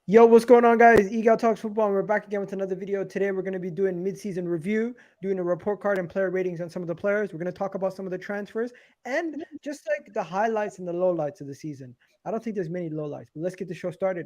Yo, what's going on, guys? Egal Talks Football, and we're back again with another video. Today, we're going to be doing mid-season review, doing a report card and player ratings on some of the players. We're going to talk about some of the transfers and just like the highlights and the lowlights of the season. I don't think there's many lowlights, but let's get the show started.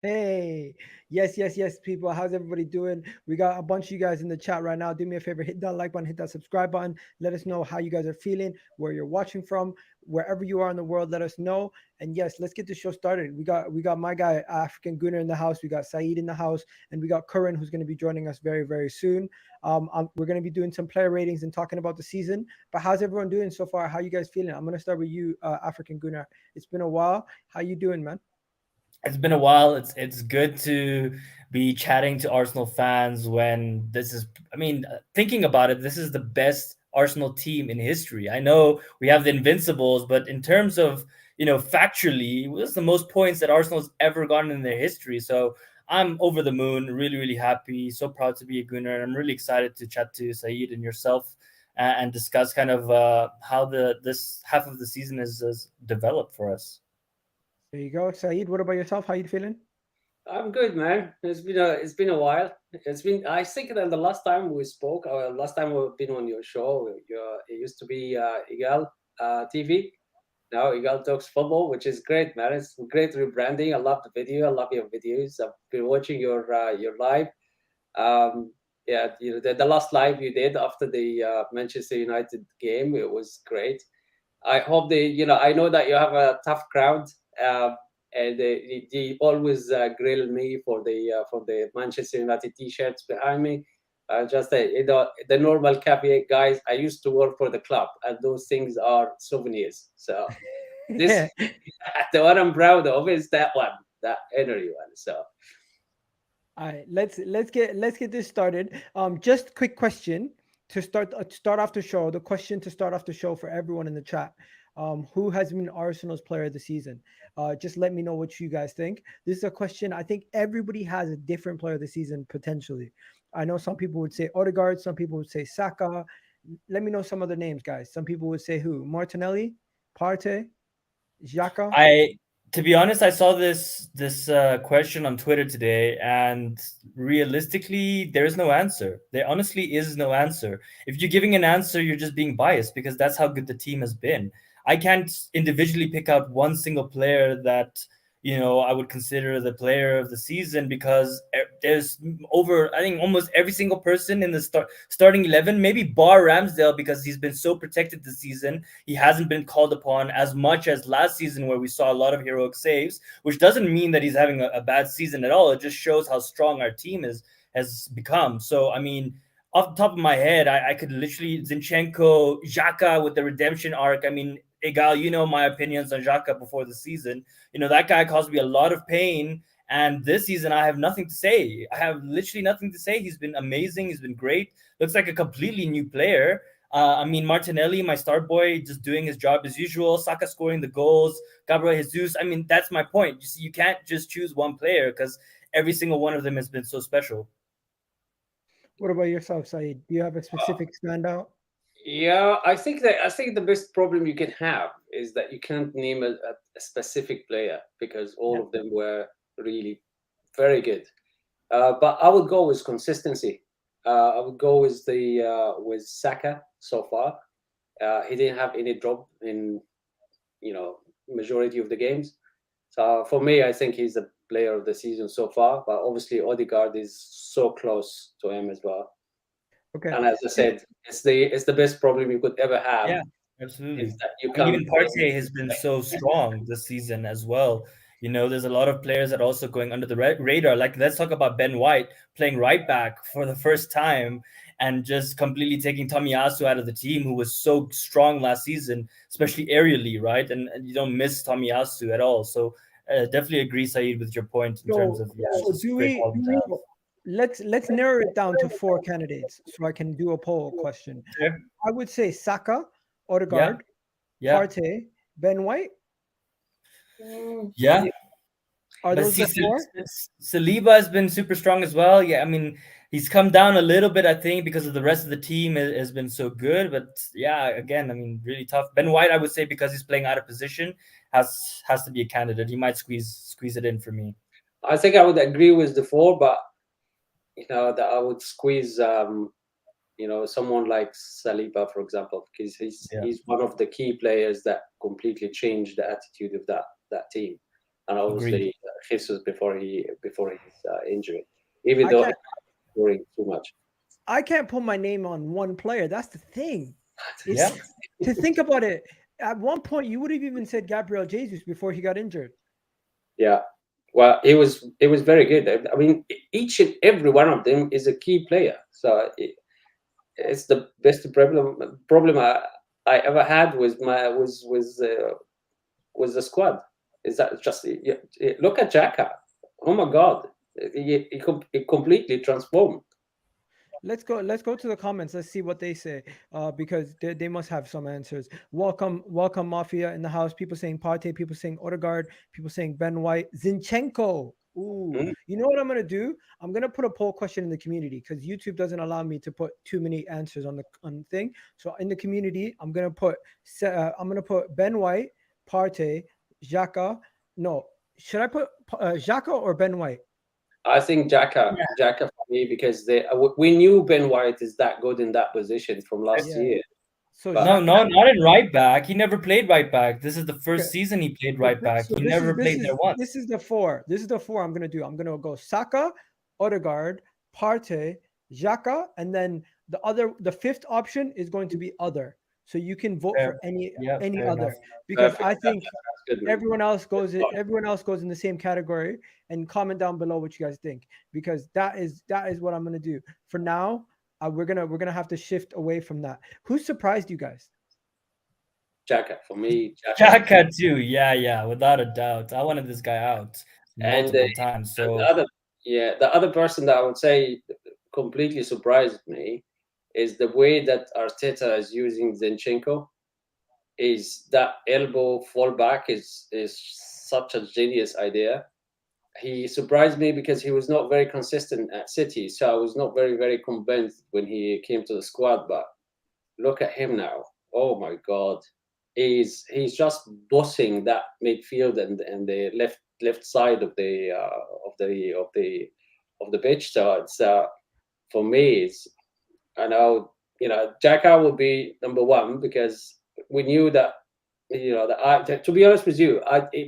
Hey, yes, people. How's everybody doing? We got a bunch of you guys in the chat right now. Do me a favor, hit that like button, hit that subscribe button. Let us know how you guys are feeling, where you're watching from, wherever you are in the world. Let us know. And yes, let's get the show started. We got my guy African Gunner in the house. We got Saeed in the house, and we got Curran who's going to be joining us very soon. We're going to be doing some player ratings and talking about the season. But how's everyone doing so far? How you guys feeling? I'm going to start with you, African Gunner. It's been a while. How you doing, man? It's been a while. It's good to be chatting to Arsenal fans when this is. I mean, thinking about it, this is the best Arsenal team in history. I know we have the Invincibles, but in terms of factually, this is the most points that Arsenal's ever gotten in their history. So I'm over the moon, really happy, so proud to be a Gunner, and I'm really excited to chat to Saeed and yourself and discuss kind of how this half of the season is developed for us. There you go. Saeed, what about yourself? How you feeling? I'm good, man. It's been a while. I think that the last time we spoke, or last time we've been on your show, it used to be Egal TV. Now Egal Talks Football, which is great, man. It's great rebranding. I love the video. I love your videos. I've been watching your live. Yeah, the last live you did after the Manchester United game, it was great. I hope I know that you have a tough crowd, uh, and they always grill me for the Manchester United t-shirts behind me. Just the normal caveat, guys. I used to work for the club, and those things are souvenirs. So this, Yeah. the one I'm proud of is that one, that energy one. So All right, let's get this started. Just quick question to start off the show. The question to start off the show for everyone in the chat. Who has been Arsenal's player of the season? Just let me know what you guys think. This is a question. I think everybody has a different player of the season potentially. I know some people would say Odegaard, some people would say Saka. Let me know some other names, guys. Some people would say who? Martinelli, Partey, Xhaka. I To be honest, I saw this question on Twitter today, and realistically, there is no answer. There honestly is no answer. If you're giving an answer, you're just being biased because that's how good the team has been. I can't individually pick out one single player that I would consider the player of the season because there's over, I think, almost every single person in the starting 11, maybe bar Ramsdale because he's been so protected this season. He hasn't been called upon as much as last season where we saw a lot of heroic saves, which doesn't mean that he's having a bad season at all. It just shows how strong our team has become. So, I mean, off the top of my head, I could literally Zinchenko, Xhaka with the redemption arc. I mean, Egal, my opinions on Xhaka before the season. That guy caused me a lot of pain. And this season, I have nothing to say. I have literally nothing to say. He's been amazing. He's been great. Looks like a completely new player. I mean, Martinelli, my star boy, just doing his job as usual. Saka scoring the goals. Gabriel Jesus. I mean, that's my point. You see, you can't just choose one player because every single one of them has been so special. What about yourself, Saeed? Do you have a specific standout? yeah, I think the best problem you can have is that you can't name a specific player because all Yeah. of them were really very good. But I would go with consistency. I would go with Saka so far. He didn't have any drop in majority of the games. So for me, I think he's the player of the season so far. But obviously, Odegaard is so close to him as well. Okay. And as I said, it's the best problem you could ever have Yeah, absolutely. is that you I mean, can't even name. Partey has been so strong this season as well. There's a lot of players that are also going under the radar. Like, let's talk about Ben White playing right back for the first time and just completely taking Tomiyasu out of the team, who was so strong last season, especially aerially, right? And you don't miss Tomiyasu at all. So definitely agree, Saeed, with your point in terms So of, yeah, so just do great we quality to have. so let's narrow it down to four candidates so I can do a poll question. Sure. I would say Saka, Yeah, Odegaard, yeah, Partey, Ben White. Mm, yeah. yeah, Are But those see, the four? Saliba has been super strong as well. Yeah, I mean, he's come down a little bit, I think, because of the rest of the team has been so good. But yeah, again, I mean, really tough. Ben White, I would say, because he's playing out of position, has to be a candidate. He might squeeze it in for me. I think I would agree with the four, but that I would squeeze someone like Saliba, for example, because he's one of the key players that completely changed the attitude of that team, and obviously Jesus before his injury, even I though can't, he's scoring too much. I can't put my name on one player. That's the thing. Yeah. To think about it, at one point you would have even said Gabriel Jesus before he got injured. Yeah, well, it was very good. I mean, each and every one of them is a key player. So it's the best problem I ever had with the squad. Is that just look at Xhaka? Oh my God, he completely transformed. Let's go to the comments. Let's see what they say. Because they must have some answers. Welcome Mafia in the house. People saying Partey, people saying Odegaard, people saying Ben White, Zinchenko. Ooh, Mm. you know what I'm gonna do? I'm gonna put a poll question in the community because YouTube doesn't allow me to put too many answers on the thing. So in the community, I'm gonna put Ben White, Partey, Xhaka. No, should I put Xhaka or Ben White? I think Xhaka for me, because we knew Ben White is that good in that position from last Yeah. year. So But No, Xhaka. not in right back. He never played right back. This is the Okay. first season he played right back. So He this is never played there once. this is the four. This is the four I'm gonna do. I'm gonna go Saka, Odegaard, Partey, Xhaka, and then the fifth option is going to be other. So you can vote Fair. for any Yeah, fair other enough. because perfect. I think That's good, man. everyone else goes in the same category, and comment down below what you guys think because that is what I'm gonna do. For now, we're gonna have to shift away from that. Who surprised you guys? Xhaka for me. Xhaka too. Yeah, without a doubt. I wanted this guy out And multiple times. So the other person that I would say completely surprised me is the way that Arteta is using Zinchenko. Is that elbow fallback is such a genius idea. He surprised me because he was not very consistent at City, so I was not very convinced when he came to the squad. But look at him now. Oh my God, he's just bossing that midfield and the left side of the pitch. So it's for me, it's I know Xhaka will be number one because we knew that that to be honest with you,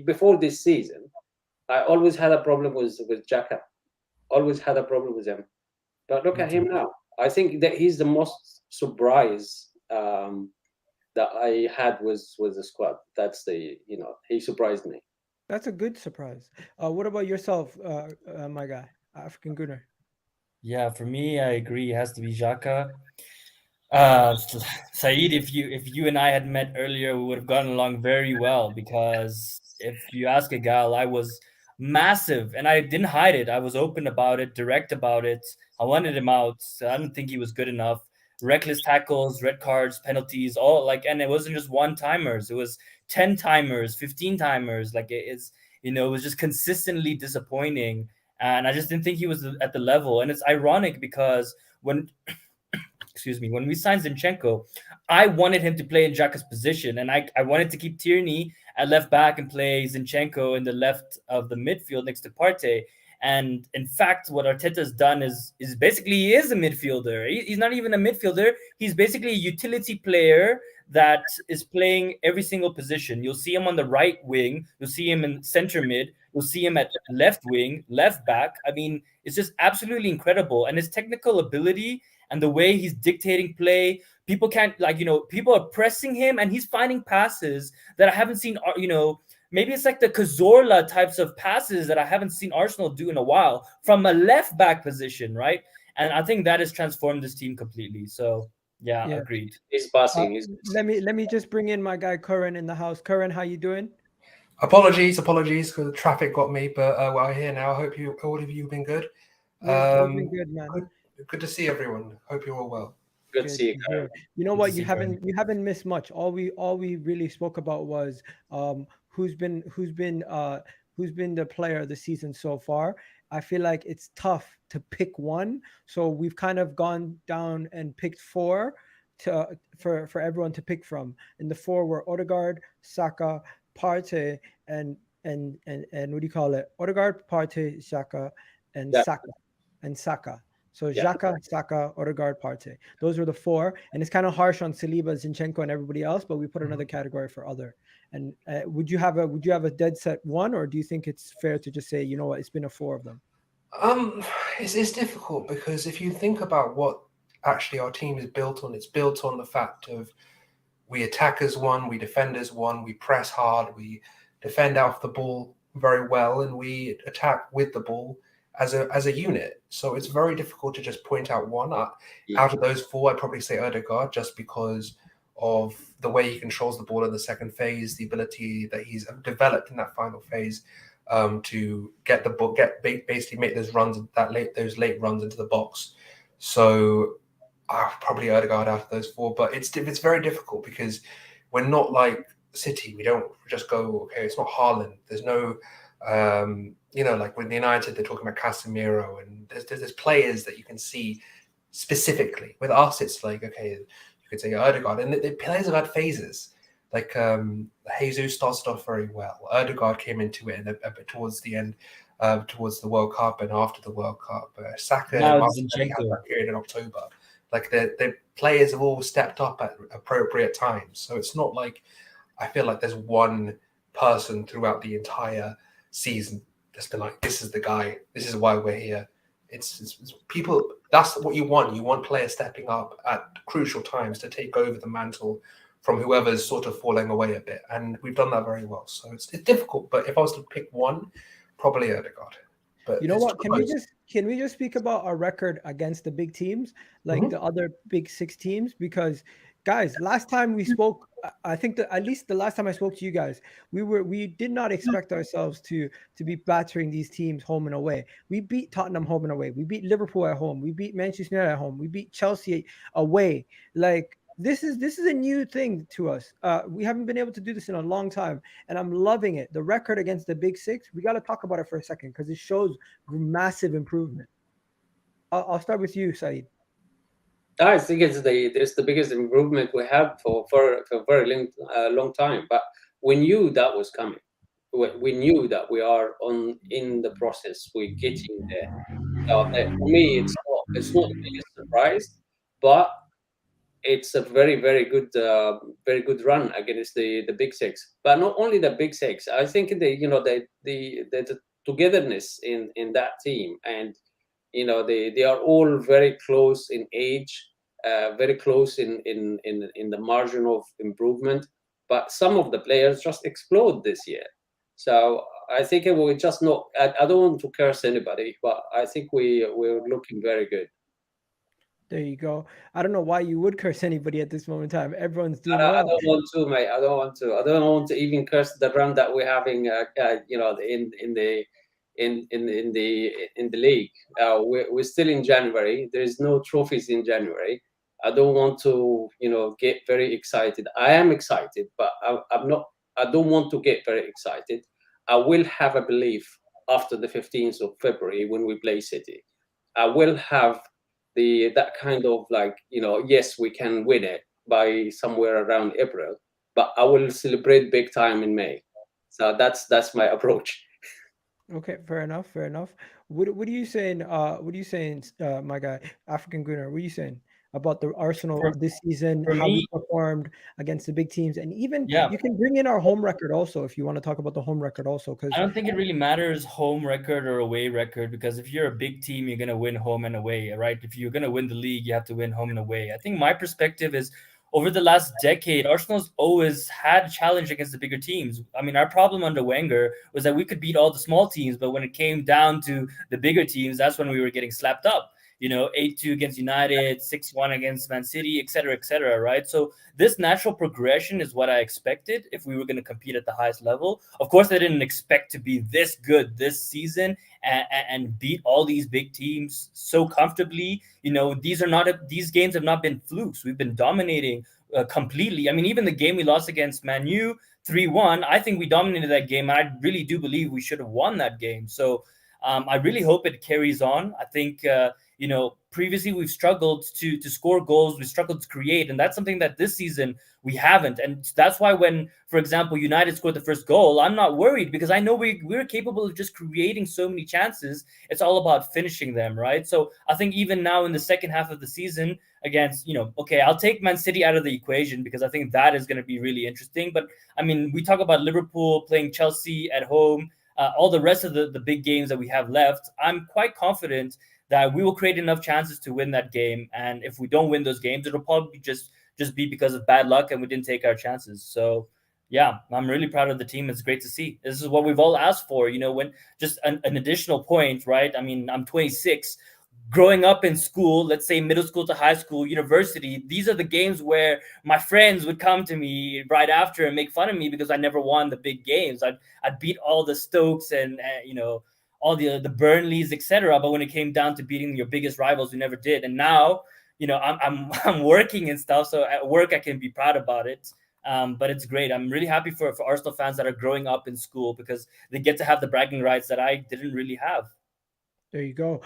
before this season, I always had a problem with Xhaka. Always had a problem with him. But look me at him too. now. I think that he's the most surprise that I had with the squad. That's he surprised me. That's a good surprise. What about yourself, my guy, African Gunner? Yeah, for me, I agree. It has to be Xhaka. Saeed, if you and I had met earlier, we would have gotten along very well because if you ask a gal, I was massive and I didn't hide it. I was open about it, direct about it. I wanted him out. I didn't think he was good enough. Reckless tackles, red cards, penalties, all like, and it wasn't just one timers. It was 10 timers, 15 timers. Like it was just consistently disappointing. And I just didn't think he was at the level. And it's ironic because when when we signed Zinchenko, I wanted him to play in Xhaka's position, and I wanted to keep Tierney at left back and play Zinchenko in the left of the midfield next to Partey. And in fact, what Arteta has done is basically he is a midfielder. He's not even a midfielder. He's basically a utility player that is playing every single position. You'll see him on the right wing. You'll see him in center mid. You'll see him at left wing, left back. I mean, it's just absolutely incredible. And his technical ability and the way he's dictating play, people can't people are pressing him and he's finding passes that I haven't seen, maybe it's like the Cazorla types of passes that I haven't seen Arsenal do in a while from a left back position, right? And I think that has transformed this team completely. So yeah. Agreed. He's passing. Let me just bring in my guy Curran in the house. Curran, how you doing? Apologies because the traffic got me, but we're here now. I hope all of you have been good. We've been good, man. Good to see everyone. Hope you're all well. Good to see you. You know what? You haven't missed much. All we really spoke about was who's been who's been the player of the season so far, I feel like it's tough to pick one. So we've kind of gone down and picked four for everyone to pick from. And the four were Odegaard, Saka, Partey, and what do you call it? Odegaard, Partey, Saka, and Saka. So Xhaka, Saka, Odegaard, Partey. Those were the four. And it's kind of harsh on Saliba, Zinchenko, and everybody else, but we put another category for other. And would you have a dead set one, or do you think it's fair to just say, you know what, it's been a four of them? It's difficult because if you think about what actually our team is built on, it's built on the fact of we attack as one, we defend as one, we press hard, we defend off the ball very well, and we attack with the ball as a unit. So it's very difficult to just point out one. Out of those four, I'd probably say Odegaard, just because of the way he controls the ball in the second phase, the ability that he's developed in that final phase to get the ball, basically make those runs, those late runs into the box. So probably Odegaard out of those four, but it's very difficult because we're not like City. We don't just go, okay, it's not Haaland. There's no, like with United, they're talking about Casemiro, and there's players that you can see specifically. With us, it's like, okay, you could say Odegaard, and the players have had phases. Like Jesus started off very well. Odegaard came into it a bit towards the end, towards the World Cup and after the World Cup. Saka and Martinelli had that period in October. Like the players have all stepped up at appropriate times. So it's not like I feel like there's one person throughout the entire season that's been like, this is the guy, this is why we're here. It's people, that's what you want. You want players stepping up at crucial times to take over the mantle from whoever's sort of falling away a bit. And we've done that very well. So it's difficult, but if I was to pick one, probably Odegaard. But you know what? Can we just speak about our record against the big teams, like the other big six teams? Because guys, last time we spoke, I think that at least the last time I spoke to you guys, we did not expect ourselves to be battering these teams home and away. We beat Tottenham home and away. We beat Liverpool at home. We beat Manchester United at home. We beat Chelsea away. Like this is a new thing to us. We haven't been able to do this in a long time, and I'm loving it. The record against the big six, we got to talk about it for a second because it shows massive improvement. I'll start with you, Saeed. I think it's the biggest improvement we have for a very long time. But we knew that was coming. We knew that we are in the process. We're getting there. So for me, it's not the biggest surprise, but it's a very very good run against the big six. But not only the big six. I think the togetherness in that team, and they are all very close in age, very close in the margin of improvement. But some of the players just explode this year. So I think it will just not. I don't want to curse anybody, but I think we're looking very good. There you go. I don't know why you would curse anybody at this moment in time. Everyone's doing well. well. I don't want to, mate. I don't want to even curse the run that we're having. In the league. We're still in January. There's no trophies in January. I don't want to, get very excited. I am excited, but I'm not. I don't want to get very excited. I will have a belief after the 15th of February when we play City. I will have that kind of yes, we can win it by somewhere around April, but I will celebrate big time in May. So that's my approach. Okay, fair enough. What are you saying? My guy, African Gunner? What are you saying about the Arsenal this season? How we performed against the big teams, and even you can bring in our home record also if you want to talk about the home record also. Because I don't think it really matters home record or away record, because if you're a big team, you're gonna win home and away, right? If you're gonna win the league, you have to win home and away. I think my perspective is, over the last decade, Arsenal's always had a challenge against the bigger teams. I mean, our problem under Wenger was that we could beat all the small teams, but when it came down to the bigger teams, that's when we were getting slapped up. 8-2 against United, 6-1 against Man City, et cetera, right? So this natural progression is what I expected if we were going to compete at the highest level. Of course, I didn't expect to be this good this season and beat all these big teams so comfortably. These games have not been flukes. We've been dominating completely. I mean, even the game we lost against Man U, 3-1. I think we dominated that game, and I really do believe we should have won that game. So I really hope it carries on. I think previously we've struggled to score goals, we struggled to create, and that's something that this season we haven't. And that's why when, for example, United scored the first goal, I'm not worried, because I know we're capable of just creating so many chances. It's all about finishing them, right? So I think even now in the second half of the season against, okay, I'll take Man City out of the equation because I think that is going to be really interesting. But I mean, we talk about Liverpool playing Chelsea at home, all the rest of the big games that we have left. I'm quite confident that we will create enough chances to win that game. And if we don't win those games, it'll probably just be because of bad luck and we didn't take our chances. So yeah, I'm really proud of the team. It's great to see. This is what we've all asked for, when just an additional point, right? I mean, I'm 26. Growing up in school, let's say middle school to high school, university, these are the games where my friends would come to me right after and make fun of me because I never won the big games. I'd beat all the Stokes and all the Burnleys, etc. But when it came down to beating your biggest rivals, we never did. And now, I'm working and stuff, so at work I can be proud about it. But it's great. I'm really happy for Arsenal fans that are growing up in school because they get to have the bragging rights that I didn't really have. There you go.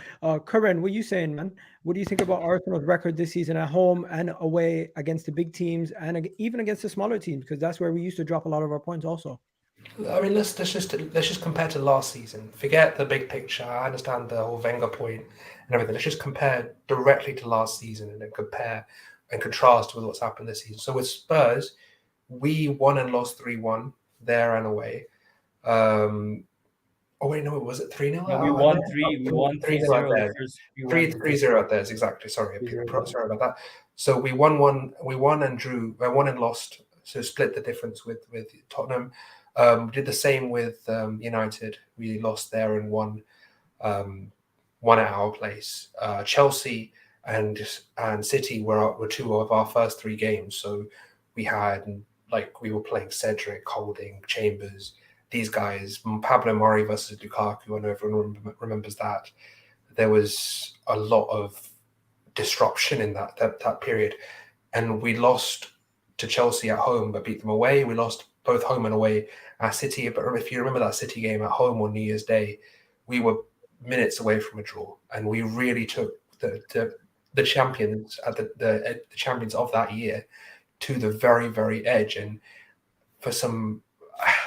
Curran, what are you saying, man? What do you think about Arsenal's record this season at home and away against the big teams and even against the smaller teams? Because that's where we used to drop a lot of our points also. I mean, let's just compare to last season. Forget the big picture. I understand the whole Wenger point and everything. Let's just compare directly to last season and then compare and contrast with what's happened this season. So with Spurs, we won and lost 3-1 there and away. Oh wait, no, was it 3-0? No, we won 3-0. 3-0 at theirs, exactly. Sorry about that. So we won and drew, won and lost. So split the difference with Tottenham. We did the same with United. We lost there and won at our place. Chelsea and City were two of our first three games. So we were playing Cedric, Holding, Chambers. These guys, Pablo Mari versus Lukaku, I know everyone remembers that. There was a lot of disruption in that period. And we lost to Chelsea at home, but beat them away. We lost both home and away at City. But if you remember that City game at home on New Year's Day, we were minutes away from a draw. And we really took the champions at the champions of that year to the very, very edge. And for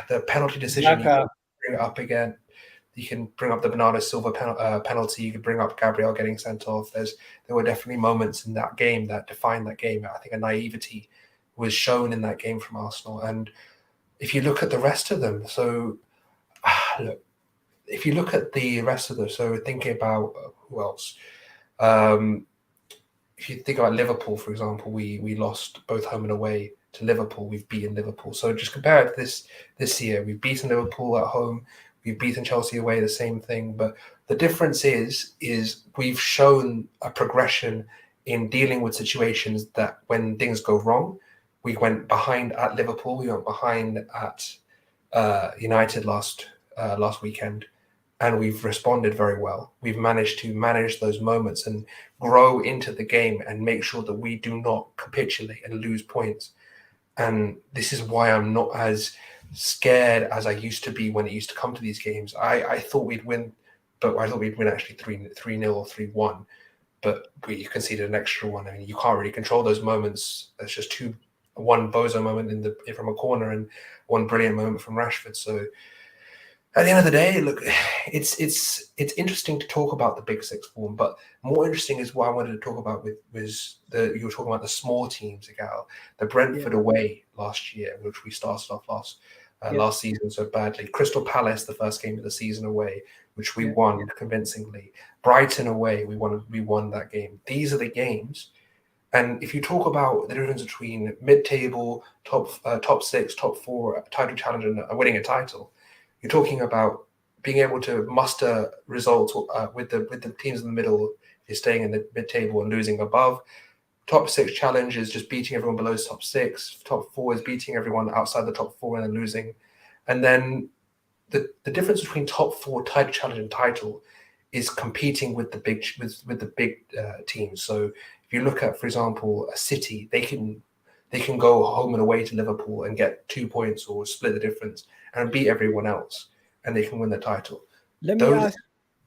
the penalty decision, you can bring it up again. You can bring up the Bernardo Silva penalty. You could bring up Gabriel getting sent off. There were definitely moments in that game that defined that game. I think a naivety was shown in that game from Arsenal. And if you look at the rest of them, so thinking about who else, if you think about Liverpool, for example, we lost both home and away to Liverpool. We've beaten Liverpool. So just compare it to this year. We've beaten Liverpool at home. We've beaten Chelsea away, the same thing. But the difference is we've shown a progression in dealing with situations that when things go wrong, we went behind at Liverpool. We went behind at United last weekend, and we've responded very well. We've managed to manage those moments and grow into the game and make sure that we do not capitulate and lose points. And this is why I'm not as scared as I used to be when it used to come to these games. I thought we'd win, but I thought we'd win actually 3-0 or 3-1. But we conceded an extra one. I mean, you can't really control those moments. There's just one bozo moment from a corner and one brilliant moment from Rashford. So at the end of the day, look, it's interesting to talk about the Big Six form, but more interesting is what I wanted to talk about you were talking about the small teams, Igal. The Brentford away last year, which we started off last season so badly. Crystal Palace, the first game of the season away, which we won convincingly. Brighton away, we won that game. These are the games. And if you talk about the difference between mid-table, top six, top four, title challenge, and winning a title, you're talking about being able to muster results with the teams in the middle. If you're staying in the mid-table and losing above, top six challenge is just beating everyone below top six. Top four is beating everyone outside the top four and then losing. And then the difference between top four, title challenge, and title is competing with the big teams. So if you look at, for example, a City, they can they can go home and away to Liverpool and get 2 points or split the difference and beat everyone else, and they can win the title.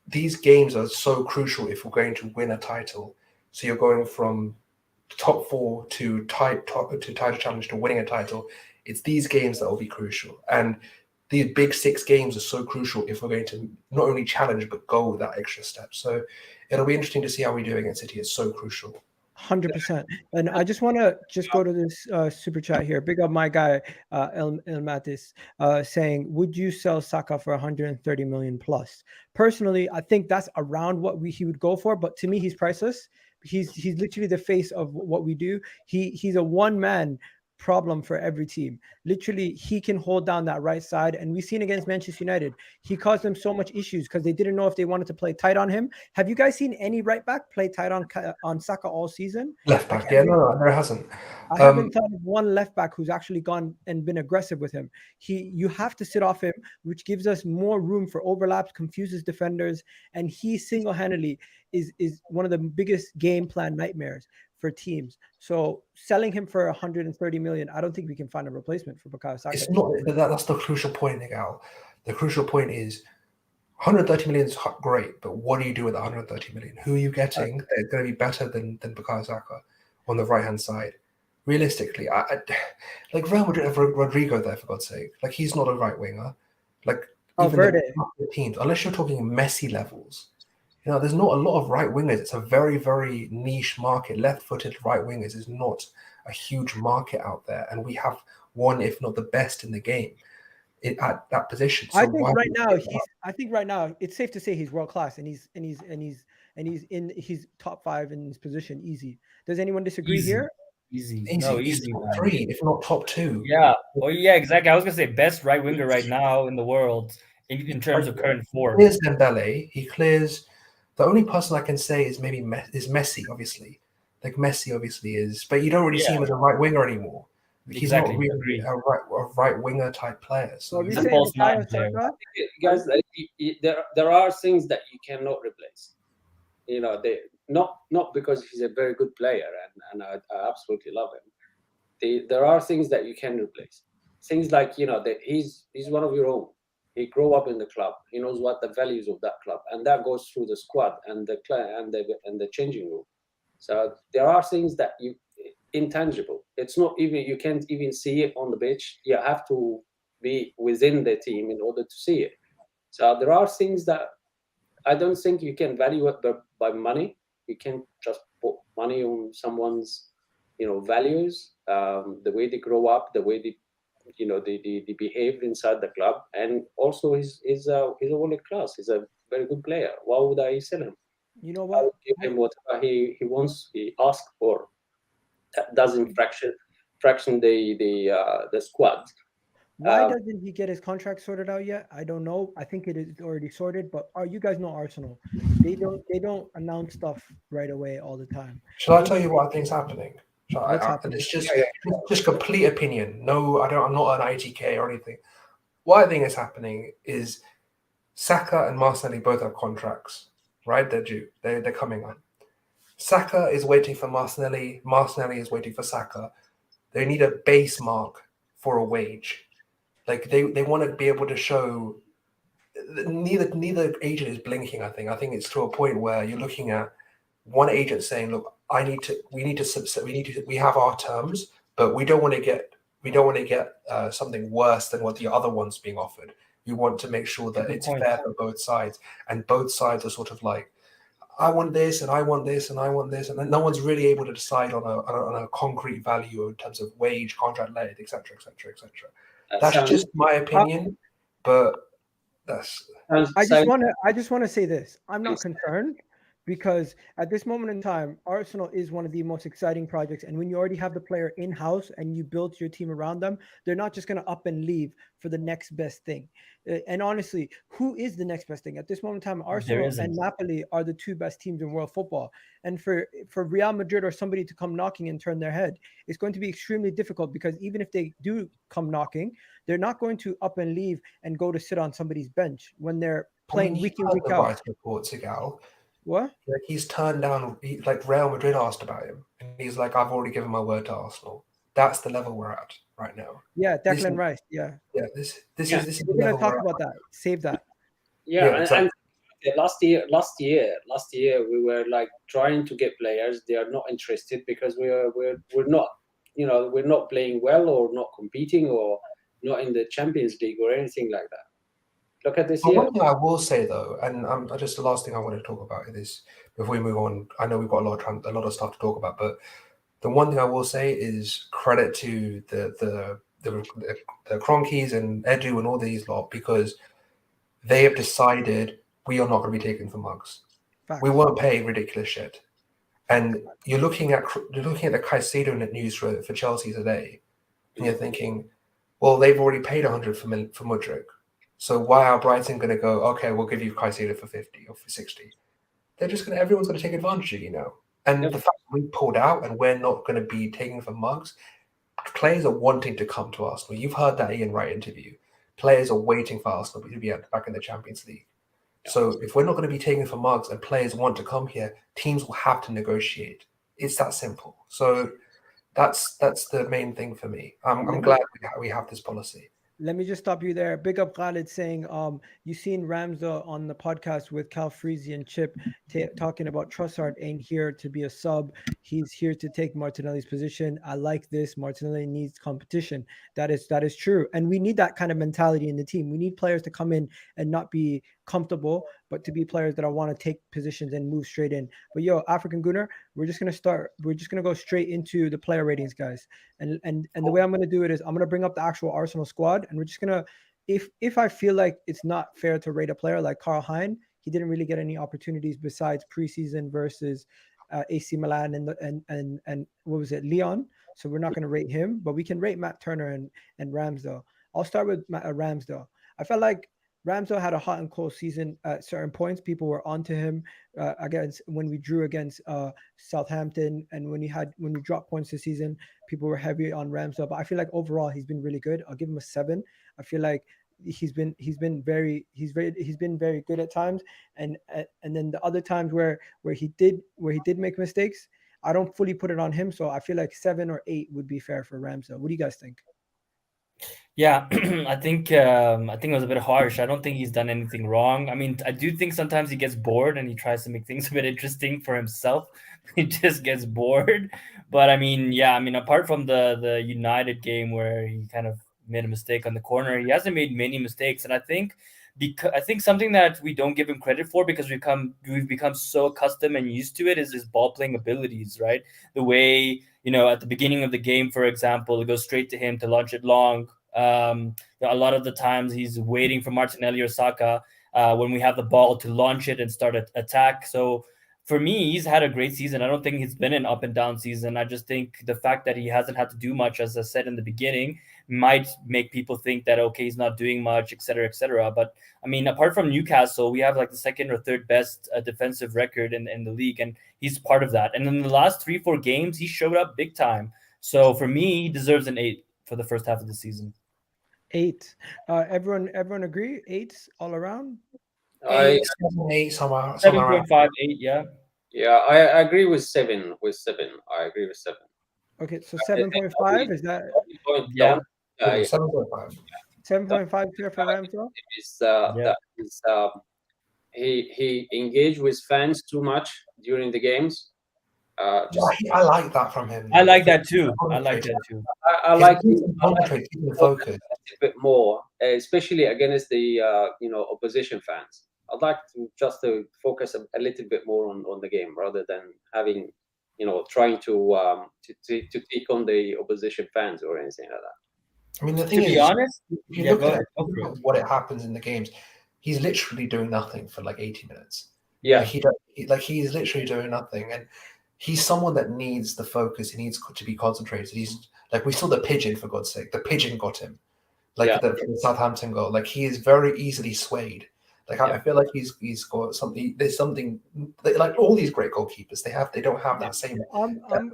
These games are so crucial if we're going to win a title. So you're going from top 4 to title challenge to winning a title. It's these games that will be crucial, and these big 6 games are so crucial if we're going to not only challenge but go that extra step. So it'll be interesting to see how we do against City. It's so crucial. 100%. And I just want to go to this super chat here. Big up my guy, El Matis, saying, would you sell Saka for 130 million plus? Personally, I think that's around what he would go for. But to me, he's priceless. He's literally the face of what we do. He's a one-man problem for every team. Literally, he can hold down that right side, and we've seen against Manchester United, he caused them so much issues because they didn't know if they wanted to play tight on him. Have you guys seen any right back play tight on Saka all season? Left back, no, there hasn't. I haven't thought of one left back who's actually gone and been aggressive with him. You have to sit off him, which gives us more room for overlaps, confuses defenders, and he single-handedly is one of the biggest game plan nightmares for teams. So selling him for 130 million, I don't think we can find a replacement for Bukayo Saka. It's not. That's the crucial point, Miguel. The crucial point is 130 million is great, but what do you do with 130 million? Who are you getting that's going to be better than Bukayo Saka on the right hand side? Realistically, like Real Madrid have Rodrigo there, for God's sake. Like, he's not a right winger. Like, even the teams, unless you're talking Messi levels. There's not a lot of right wingers. It's a very, very niche market. Left-footed right wingers is not a huge market out there, and we have one, if not the best in the game, at that position. So I think right now it's safe to say he's world class, and he's in his top 5 in his position. Easy. Does anyone disagree here? Easy. He's top 3, if not top 2. Yeah. Oh, yeah, exactly. I was gonna say best right winger right now in the world in terms of current form. He clears Dembele. He clears. The only person I can say is maybe Messi, obviously. Like, Messi obviously is, but you don't really see him as a right winger anymore. He's not really a right winger type player. So guys, there are things that you cannot replace. They not because he's a very good player, and I absolutely love him. There are things that you can replace. Things like that he's one of your own. He grew up in the club. He knows what the values of that club, and that goes through the squad and the changing room. So there are things that intangible. It's not even, you can't even see it on the pitch. You have to be within the team in order to see it. So there are things that I don't think you can value it by money. You can't just put money on someone's values, the way they grow up, the way they they behave inside the club, and also he's a world class. He's a very good player. Why would I sell him? You know what? I would give him whatever he wants. He asks for. That doesn't fraction the squad. Why doesn't he get his contract sorted out yet? I don't know. I think it is already sorted, but you guys know Arsenal. They don't announce stuff right away all the time. Shall I tell you what I think's happening? It's just complete opinion. No, I'm not an ITK or anything. What I think is happening is Saka and Martinelli both have contracts, right? They're due. They're coming on. Saka is waiting for Martinelli. Martinelli is waiting for Saka. They need a base mark for a wage. Like, they want to be able to show. Neither agent is blinking. I think it's to a point where you're looking at one agent saying, "Look, we have our terms, but we don't want to get something worse than what the other one's being offered. We want to make sure that it's fair for both sides, and both sides are sort of like, I want this and I want this and I want this, and then no one's really able to decide on a concrete value in terms of wage, contract length, etc., etc., etc. That's just my opinion, but that's. I just want to say this. I'm not concerned, because at this moment in time, Arsenal is one of the most exciting projects. And when you already have the player in-house and you build your team around them, they're not just going to up and leave for the next best thing. And honestly, who is the next best thing? At this moment in time, Arsenal and Napoli are the 2 best teams in world football. And for Real Madrid or somebody to come knocking and turn their head, it's going to be extremely difficult, because even if they do come knocking, they're not going to up and leave and go to sit on somebody's bench when they're playing week in, week out. What? Like, he's turned down. Like, Real Madrid asked about him, and he's like, "I've already given my word to Arsenal." That's the level we're at right now. Yeah, Declan Rice. Yeah. Yeah, this Yeah. is the We're gonna level talk we're about that. Save that. Yeah, Yeah, exactly. and last year we were like trying to get players. They are not interested because we're not, we're not playing well or not competing or not in the Champions League or anything like that. Look at this But year. one thing I will say though, and just the last thing I want to talk about is before we move on. I know we've got a lot of stuff to talk about, but the one thing I will say is credit to the Cronkies and Edu and all these lot, because they have decided we are not going to be taken for mugs. Facts. We won't pay ridiculous shit. And you're looking at the Caicedo news for Chelsea today, and you're thinking, well, they've already paid 100 for Mudryk. So why are Brighton going to go, okay, we'll give you Caicedo for 50 or for 60? They're just going to, everyone's going to take advantage of, And Yep. the fact that we pulled out and we're not going to be taking for mugs, players are wanting to come to Arsenal. You've heard that Ian Wright interview. Players are waiting for Arsenal to be back in the Champions League. So if we're not going to be taking for mugs and players want to come here, teams will have to negotiate. It's that simple. So that's the main thing for me. I'm glad we have this policy. Let me just stop you there. Big up Khalid saying, you seen Ramsdale on the podcast with Cal Freezy and Chip talking about Trossard ain't here to be a sub. He's here to take Martinelli's position. I like this. Martinelli needs competition. That is true. And we need that kind of mentality in the team. We need players to come in and not be comfortable, but to be players that want to take positions and move straight in. But African Gunner, we're just gonna go straight into the player ratings, guys. And the way I'm gonna do it is I'm gonna bring up the actual Arsenal squad, and we're just gonna, if I feel like it's not fair to rate a player like Karl Hein, he didn't really get any opportunities besides preseason versus AC Milan and what was it, Lyon. So we're not gonna rate him, but we can rate Matt Turner and Ramsdale. I'll start with Ramsdale. I felt like Ramsdale had a hot and cold season at certain points. People were onto him against when we drew against Southampton, and when we dropped points this season, people were heavy on Ramsdale. But I feel like overall he's been really good. I'll give him a 7. I feel like he's been very good at times, and then the other times where he did make mistakes, I don't fully put it on him. So I feel like 7 or 8 would be fair for Ramsdale. What do you guys think? Yeah, I think it was a bit harsh. I don't think he's done anything wrong. I mean, I do think sometimes he gets bored and he tries to make things a bit interesting for himself. He just gets bored. But I mean, apart from the United game where he kind of made a mistake on the corner, he hasn't made many mistakes. And I think something that we don't give him credit for, because we've become so accustomed and used to it, is his ball playing abilities, right? The way, at the beginning of the game, for example, it goes straight to him to launch it long. A lot of the times he's waiting for Martinelli or Saka when we have the ball to launch it and start an attack. So for me, he's had a great season. I don't think he's been an up and down season. I just think the fact that he hasn't had to do much, as I said in the beginning, might make people think that, okay, he's not doing much, et cetera, et cetera. But I mean, apart from Newcastle, we have like the second or third best defensive record in the league, and he's part of that. And in the last 3-4 games, he showed up big time. So for me, he deserves an 8 for the first half of the season. 8. Everyone agree? 8 all around? 8, somewhere 7.5, 8, yeah. Yeah, I agree with 7. I agree with 7. Okay, so 7.5 is that? Yeah. 7.5. 7.5 here for Ramsdale? That is, he engaged with fans too much during the games. I like that from him. I like that too. I like keeping the focus a bit more, especially against the opposition fans. I'd like to focus a little bit more on the game rather than having trying to take on the opposition fans or anything like that. I mean, the thing To is, be honest, if you look at what it happens in the games, he's literally doing nothing for like 80 minutes. Yeah, he's literally doing nothing, and he's someone that needs the focus. He needs to be concentrated. He's like, we saw the pigeon, for God's sake. The pigeon got him. The Southampton goal. Like, he is very easily swayed. Like, I feel like he's got something. There's something like all these great goalkeepers. They don't have that same.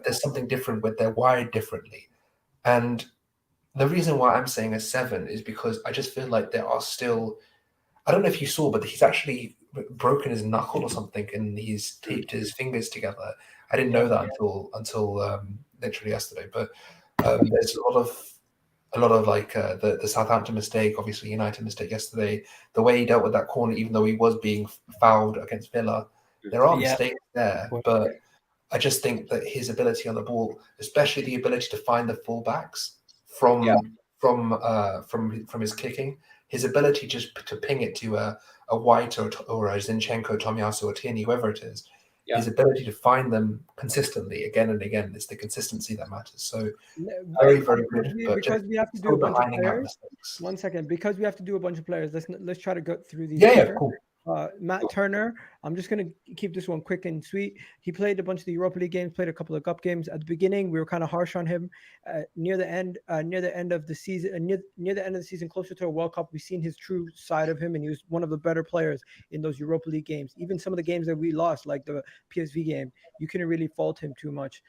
There's something different with they're wired differently, and the reason why I'm saying a 7 is because I just feel like there are still. I don't know if you saw, but he's actually broken his knuckle or something, and he's taped his fingers together. I didn't know that until literally yesterday. But There's a lot of like the Southampton mistake, obviously United mistake yesterday. The way he dealt with that corner, even though he was being fouled against Villa, there are mistakes there. But I just think that his ability on the ball, especially the ability to find the fullbacks from his kicking, his ability just to ping it to a White or a Zinchenko, Tomiyasu, or Tierney, whoever it is. His ability to find them consistently again and again, it's the consistency that matters. So very, very good. Because we have to do a bunch of players. 1 second, because we have to do a bunch of players. Let's try to go through these. Yeah, cool. Matt Turner, I'm just going to keep this one quick and sweet. He played a bunch of the Europa League games, played a couple of cup games. At the beginning, we were kind of harsh on him. Near the end of the season, near the end of the season, closer to a World Cup, we've seen his true side of him, and he was one of the better players in those Europa League games. Even some of the games that we lost, like the PSV game, you couldn't really fault him too much.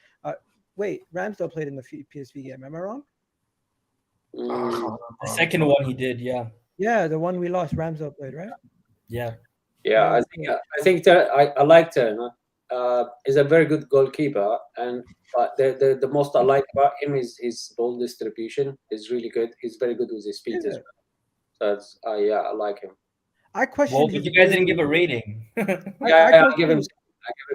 Wait, Ramsdale played in the PSV game. Am I wrong? The second one he did, yeah. Yeah, the one we lost, Ramsdale played, right? Yeah. Yeah, I think I like Turner. He's a very good goalkeeper, but the most I like about him is his ball distribution. Is really good. He's very good with his feet as well. So I like him. I question. Well, but you guys didn't give a rating. I give him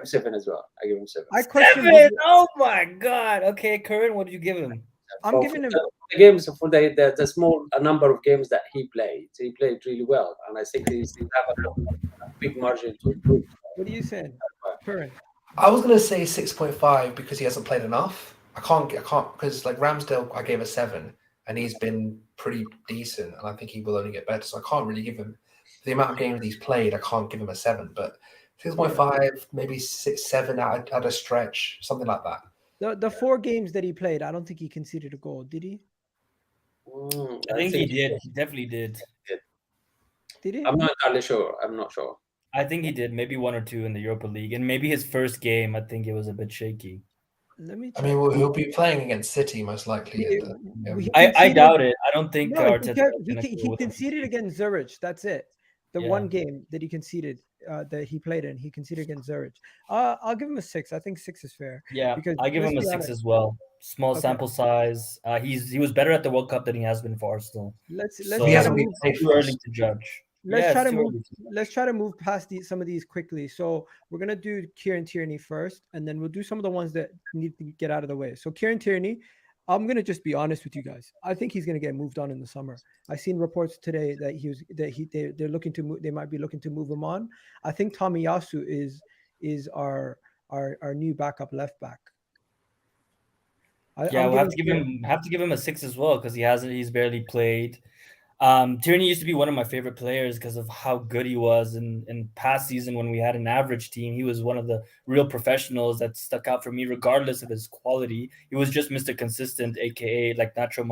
7 as well. I give him 7. I question. 7? Oh my god. Okay, Curran, what did you give him? I'm giving him the games for the small number of games that he played. He played really well, and I think he's have a big margin to improve. What are you saying, Curran? I was gonna say 6.5 because he hasn't played enough. I can't because like Ramsdale, I gave a 7, and he's been pretty decent, and I think he will only get better. So I can't really give him the amount of games he's played. I can't give him a 7, but 6.5, maybe 6, 7 at a stretch, something like that. The 4 games that he played, I don't think he conceded a goal. Did he? I think he did. He definitely did. Did he? I'm not entirely sure. I'm not sure. I think he did. Maybe 1 or 2 in the Europa League, and maybe his first game. I think it was a bit shaky. Let me. I mean, he'll be playing against City most likely. I doubt it. I don't think Arteta. He conceded against Zurich. That's it. The one game that he conceded, that he played in, he conceded against Zurich. I'll give him a 6. I think 6 is fair. Yeah, because I give him a 6 as well. Small sample size. He was better at the World Cup than he has been for Arsenal. Let's too early to judge. Let's try to move past some of these quickly. So we're gonna do Kieran Tierney first, and then we'll do some of the ones that need to get out of the way. So Kieran Tierney, I'm gonna just be honest with you guys. I think he's gonna get moved on in the summer. I've seen reports today that they're looking to move. They might be looking to move him on. I think Tomiyasu is our new backup left back. We'll have to give him a 6 as well because he's barely played. Tierney used to be one of my favorite players because of how good he was in past season when we had an average team. He was one of the real professionals that stuck out for me regardless of his quality. He was just Mr. Consistent, aka like Nacho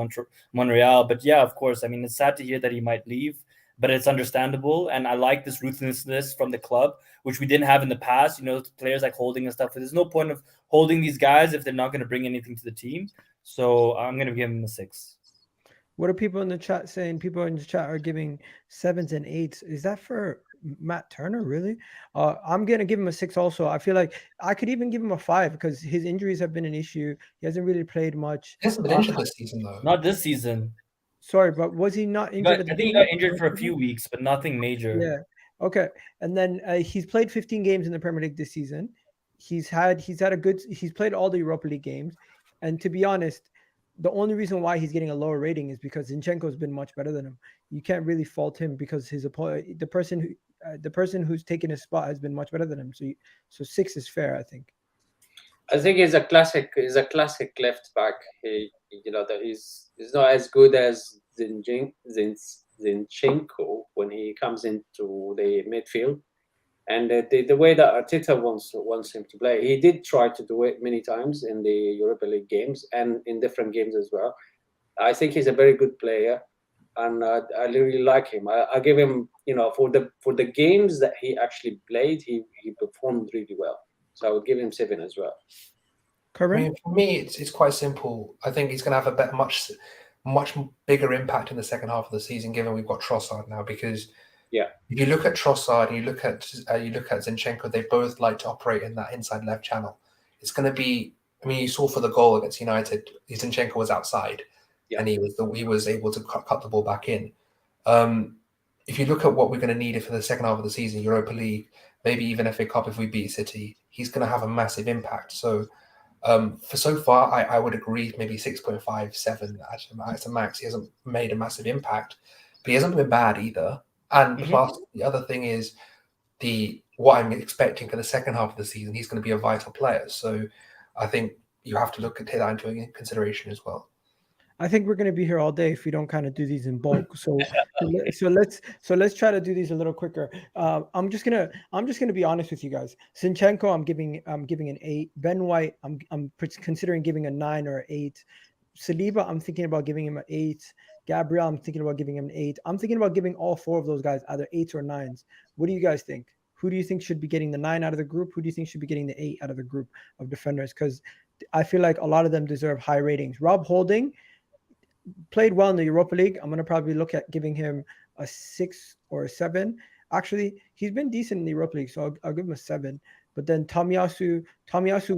Monreal. But yeah, of course, I mean, it's sad to hear that he might leave, but it's understandable. And I like this ruthlessness from the club, which we didn't have in the past, players like Holding and stuff. There's no point of holding these guys if they're not going to bring anything to the team. So I'm going to give him a 6. What are people in the chat saying? People in the chat are giving 7s and 8s. Is that for Matt Turner, really? I'm going to give him a 6 also. I feel like I could even give him a 5 because his injuries have been an issue. He hasn't really played much. He hasn't been injured this season, though. Not this season. Sorry, but was he not injured? I think he got injured for a few weeks, but nothing major. Yeah. Okay. And then he's played 15 games in the Premier League this season. He's played all the Europa League games. And to be honest, the only reason why he's getting a lower rating is because Zinchenko has been much better than him. You can't really fault him because his opponent, the person who's taken his spot has been much better than him. So 6 is fair, I think. I think he's a classic left back. That he's not as good as Zinchenko when he comes into the midfield. And the way that Arteta wants him to play, he did try to do it many times in the Europa League games and in different games as well. I think he's a very good player, and I really like him. I give him, for the games that he actually played, he performed really well. So I would give him 7 as well. Correct. I mean, for me, it's quite simple. I think he's going to have a much bigger impact in the second half of the season, given we've got Trossard now, because. Yeah. If you look at Trossard and you look at Zinchenko, they both like to operate in that inside left channel. It's going to be I mean, you saw for the goal against United, Zinchenko was outside, and he was able to cut the ball back in. If you look at what we're going to need for the second half of the season, Europa League, maybe even FA Cup if we beat City, he's going to have a massive impact. So for so far, I would agree maybe 6.5, 7 at a max. He hasn't made a massive impact, but he hasn't been bad either. And plus, the other thing is what I'm expecting for the second half of the season, he's going to be a vital player. So I think you have to take that into consideration as well. I think we're going to be here all day if we don't kind of do these in bulk. So let's try to do these a little quicker. I'm just gonna be honest with you guys. Zinchenko, I'm giving an 8. Ben White, I'm considering giving a 9 or an 8. Saliba, I'm thinking about giving him an 8. Gabriel, I'm thinking about giving him an 8. I'm thinking about giving all 4 of those guys either 8s or 9s. What do you guys think? Who do you think should be getting the 9 out of the group? Who do you think should be getting the 8 out of the group of defenders? Because I feel like a lot of them deserve high ratings. Rob Holding played well in the Europa League. I'm going to probably look at giving him a 6 or a 7. Actually, he's been decent in the Europa League, so I'll give him a 7. But then Tomiyasu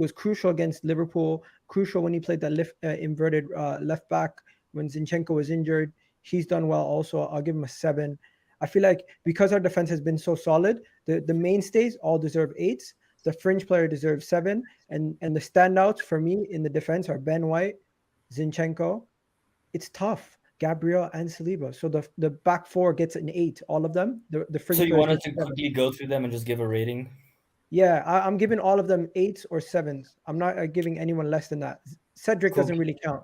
was crucial against Liverpool, crucial when he played that inverted left back when Zinchenko was injured. He's done well also. I'll give him a 7. I feel like because our defense has been so solid, the mainstays all deserve 8s. The fringe player deserves 7. And the standouts for me in the defense are Ben White, Zinchenko. It's tough. Gabriel and Saliba. So the back 4 gets an 8, all of them. The fringe. So you wanted to quickly go through them and just give a rating? Yeah, I'm giving all of them 8s or 7s. I'm not giving anyone less than that. Cedric doesn't really count.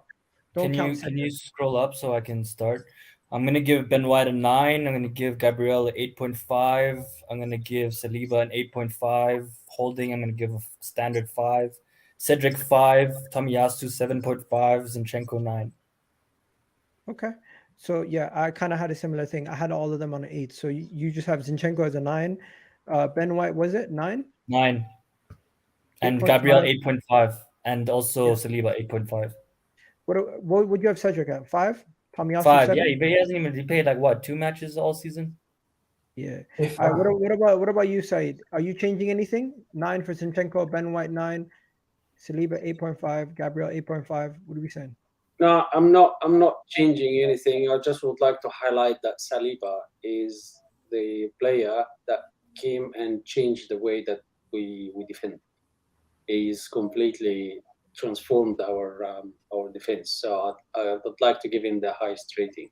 Can you scroll up so I can start? I'm going to give Ben White a 9. I'm going to give Gabriel an 8.5. I'm going to give Saliba an 8.5. Holding, I'm going to give a standard 5. Cedric 5. Tomiyasu 7.5. Zinchenko 9. Okay. So, yeah, I kind of had a similar thing. I had all of them on an 8. So you just have Zinchenko as a 9. Ben White, was it 9? 9. And 8.5. Gabriel 8.5. And also Saliba 8.5. What would you have Cedric at? 5? Tomiyasu 5. 7? Yeah, he hasn't even. He played like what, 2 matches all season? Yeah. What about you, Said? Are you changing anything? 9 for Zinchenko, Ben White 9, Saliba 8.5, Gabriel 8.5. What are we saying? No, I'm not changing anything. I just would like to highlight that Saliba is the player that came and changed the way that we defend. He's completely transformed our defense. So I would like to give him the highest rating,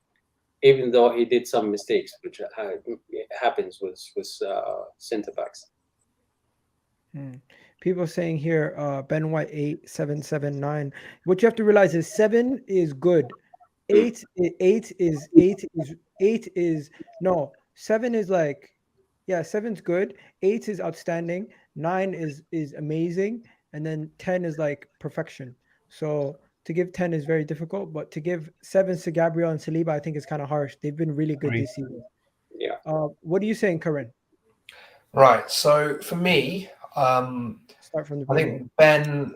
even though he did some mistakes, which happens with centre backs. People saying here, Ben White 8, 7, 7, 9. What you have to realize is 7 is good. 7 is like, yeah, 7's good. 8 is outstanding. 9 is amazing, and then 10 is like perfection. So to give 10 is very difficult, but to give 7s to Gabriel and Saliba, I think is kind of harsh. They've been really good this season. Yeah. What are you saying, Karan? Right. So for me, start from the beginning. I think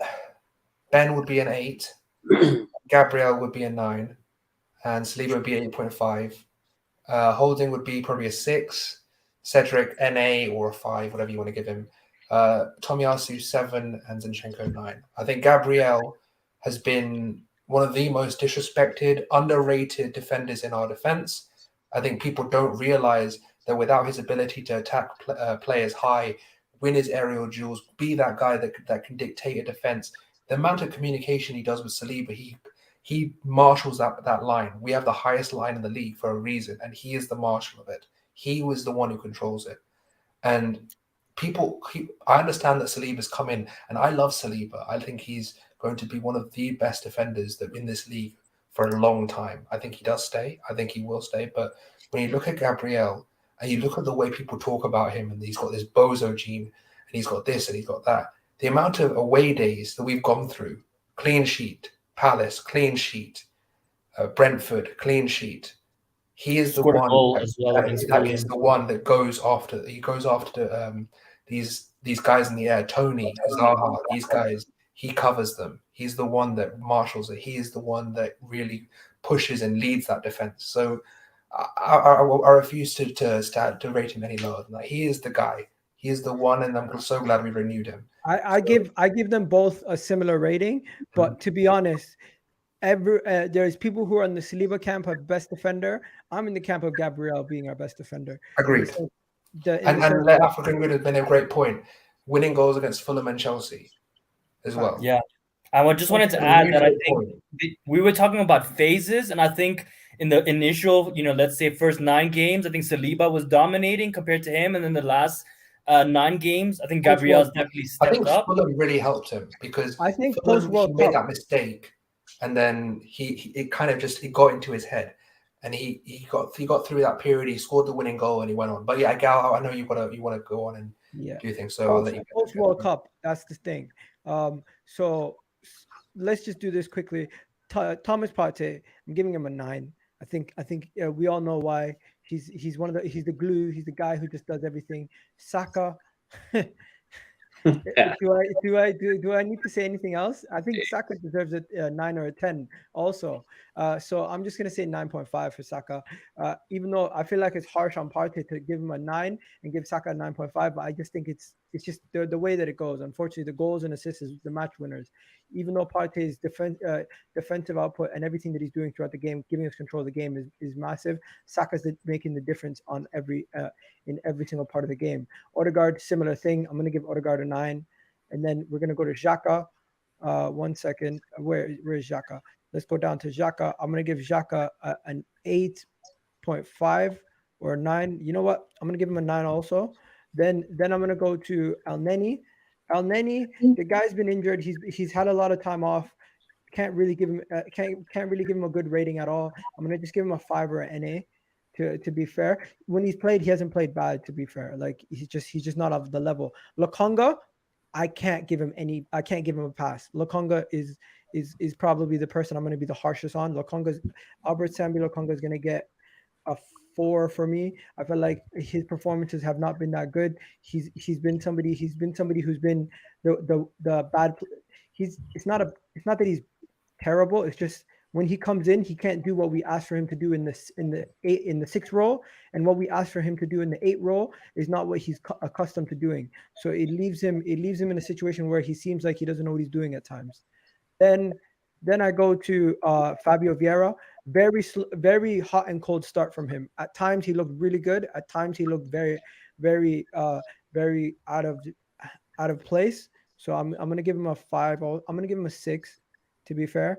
Ben would be an 8, Gabriel would be a 9, and Saliba would be 8.5. Holding would be probably a 6. Cedric NA or a 5, whatever you want to give him. Tomiyasu 7 and Zinchenko 9. I think Gabriel has been one of the most disrespected, underrated defenders in our defense. I think people don't realize that without his ability to attack players high, win his aerial duels, be that guy that can dictate a defense, the amount of communication he does with Saliba, he marshals that line. We have the highest line in the league for a reason, and he is the marshal of it. He was the one who controls it. And I understand that Saliba's come in, and I love Saliba. I think he's going to be one of the best defenders that in this league for a long time. I think he does stay. I think he will stay. But when you look at Gabriel and you look at the way people talk about him, and he's got this bozo gene, and he's got this and he's got that, the amount of away days that we've gone through, clean sheet, Palace, clean sheet, Brentford, clean sheet. He is the one that is the one that goes after. He goes after these guys in the air. Tony, Zaha, these guys. He covers them. He's the one that marshals it. He is the one that really pushes and leads that defense. So I refuse to rate him any lower than that. He is the guy. he is the one, and I'm so glad we renewed him. I give them both a similar rating, but to be honest, there's people who are in the Saliba camp of best defender. I'm in the camp of Gabriel being our best defender. Agreed. And let African Good has been a great point. Winning goals against Fulham and Chelsea as well. Yeah. I just wanted to add that I think we were talking about phases, and I think in the initial, let's say first 9 games, I think Saliba was dominating compared to him, and then the last 9 games, I think Gabriel's definitely stepped up. I think Fulham really helped him because I think Fulham, he made that mistake, and then it kind of just got into his head, and he got through that period. He scored the winning goal, and he went on. But yeah, Gal, I know you want to go on and do things. So I'll let you post World Cup. That's the thing. So let's just do this quickly. Thomas Partey, I'm giving him a 9. I think we all know why. He's the glue. He's the guy who just does everything. Saka. Do I need to say anything else? I think Saka deserves a 9 or a 10 also. So I'm just gonna say 9.5 for Saka. Even though I feel like it's harsh on Partey to give him a 9 and give Saka a 9.5, but I just think it's just the way that it goes. Unfortunately, the goals and assists is the match winners. Even though Partey's defensive output and everything that he's doing throughout the game, giving us control of the game is massive. Saka's making the difference on in every single part of the game. Odegaard, similar thing. I'm going to give Odegaard a 9. And then we're going to go to Xhaka. 1 second. Where is Xhaka? Let's go down to Xhaka. I'm going to give Xhaka an 8.5 or a 9. You know what? I'm going to give him a 9 also. Then I'm going to go to Elneny. Elneny, the guy's been injured. He's had a lot of time off. Can't really give him a good rating at all. I'm going to just give him a 5 or an NA. To be fair, when he's played, he hasn't played bad. To be fair, like he's just not of the level. Lokonga, I can't give him a pass. Lokonga is probably the person I'm going to be the harshest on. Albert Sambi Lokonga is going to get a 4 for me. I feel like his performances have not been that good. He's been somebody who's been the bad. It's not that he's terrible. It's just when he comes in, he can't do what we ask for him to do in the 6 role, and what we ask for him to do in the 8 role is not what he's accustomed to doing. So it leaves him in a situation where he seems like he doesn't know what he's doing at times. Then I go to Fabio Vieira. Very hot and cold start from him. At times he looked really good. At times he looked very, very, very out of place. So I'm going to give him a 5. I'm going to give him a 6, to be fair.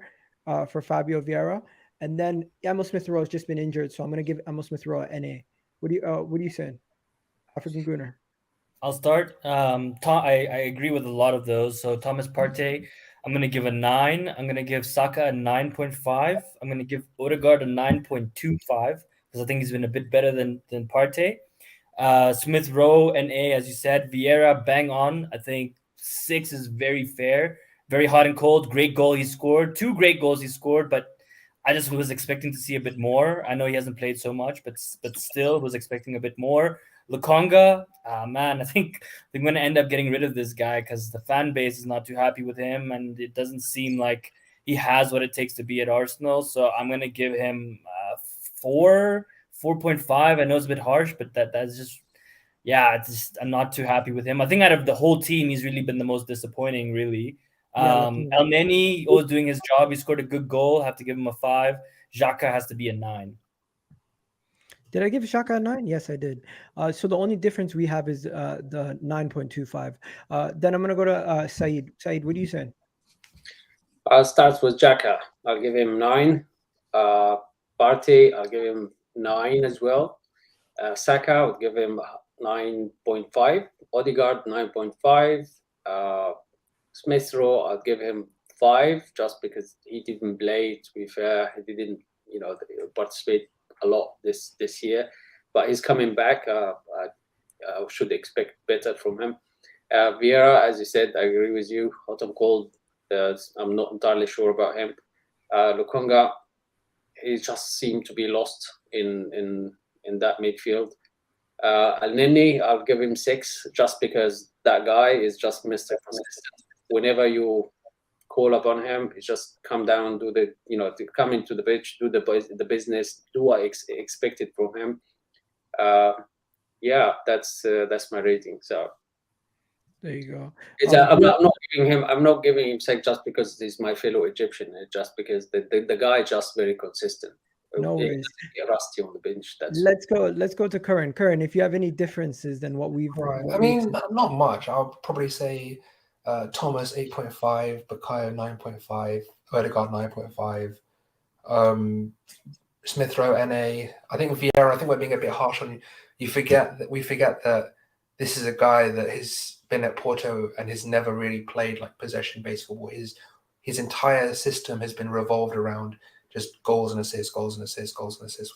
For Fabio Vieira, and then Emil Smith-Rowe has just been injured, so I'm going to give Emil Smith-Rowe an NA. What are you saying, African Gooner? I'll start. I agree with a lot of those. So Thomas Partey, I'm going to give a 9. I'm going to give Saka a 9.5. I'm going to give Odegaard a 9.25 because I think he's been a bit better than Partey. Smith-Rowe, NA, as you said. Vieira, bang on. I think 6 is very fair. Very hot and cold. Great goal he scored. 2 great goals he scored, but I just was expecting to see a bit more. I know he hasn't played so much, but still was expecting a bit more. Lokonga, man, I think they're going to end up getting rid of this guy because the fan base is not too happy with him, and it doesn't seem like he has what it takes to be at Arsenal. So I'm going to give him 4.5. I know it's a bit harsh, but that's just, I'm not too happy with him. I think out of the whole team, he's really been the most disappointing, really. Elneny was doing his job. He scored a good goal. Have to give him a 5. Xhaka has to be a 9. Did I give Xhaka a 9? Yes, I did. So the only difference we have is the 9.25. Then I'm going to go to Saeed. Saeed, what are you saying? I'll start with Xhaka. I'll give him 9. Partey, I'll give him 9 as well. Saka, I'll give him 9.5. Odegaard, 9.5. Smith-Rowe, I'll give him 5 just because he didn't play. To be fair, he didn't, participate a lot this year, but he's coming back. I should expect better from him. Vieira, as you said, I agree with you. Hot and cold. I'm not entirely sure about him. Lokonga, he just seemed to be lost in that midfield. Elneny, I'll give him 6 just because that guy is just Mr. Consistent. Whenever you call upon him, he just come down, do the, to come into the pitch, do the business, do what expected from him. yeah, that's my rating. So There you go. it's I'm not giving him 6 just because he's my fellow Egyptian. It's just because the guy is just very consistent. No He worries. doesn't get rusty on the bench. That's Let's go to Curran. Curran, if you have any differences than what we've Right. what I we've mean, not much. I'll probably say Thomas 8.5, Bukayo 9.5, Odegaard 9.5, Smith Rowe NA. I think Vieira. I think we're being a bit harsh on you. We forget that this is a guy that has been at Porto and has never really played like possession-based football. His entire system has been revolved around just goals and assists, goals and assists, goals and assists.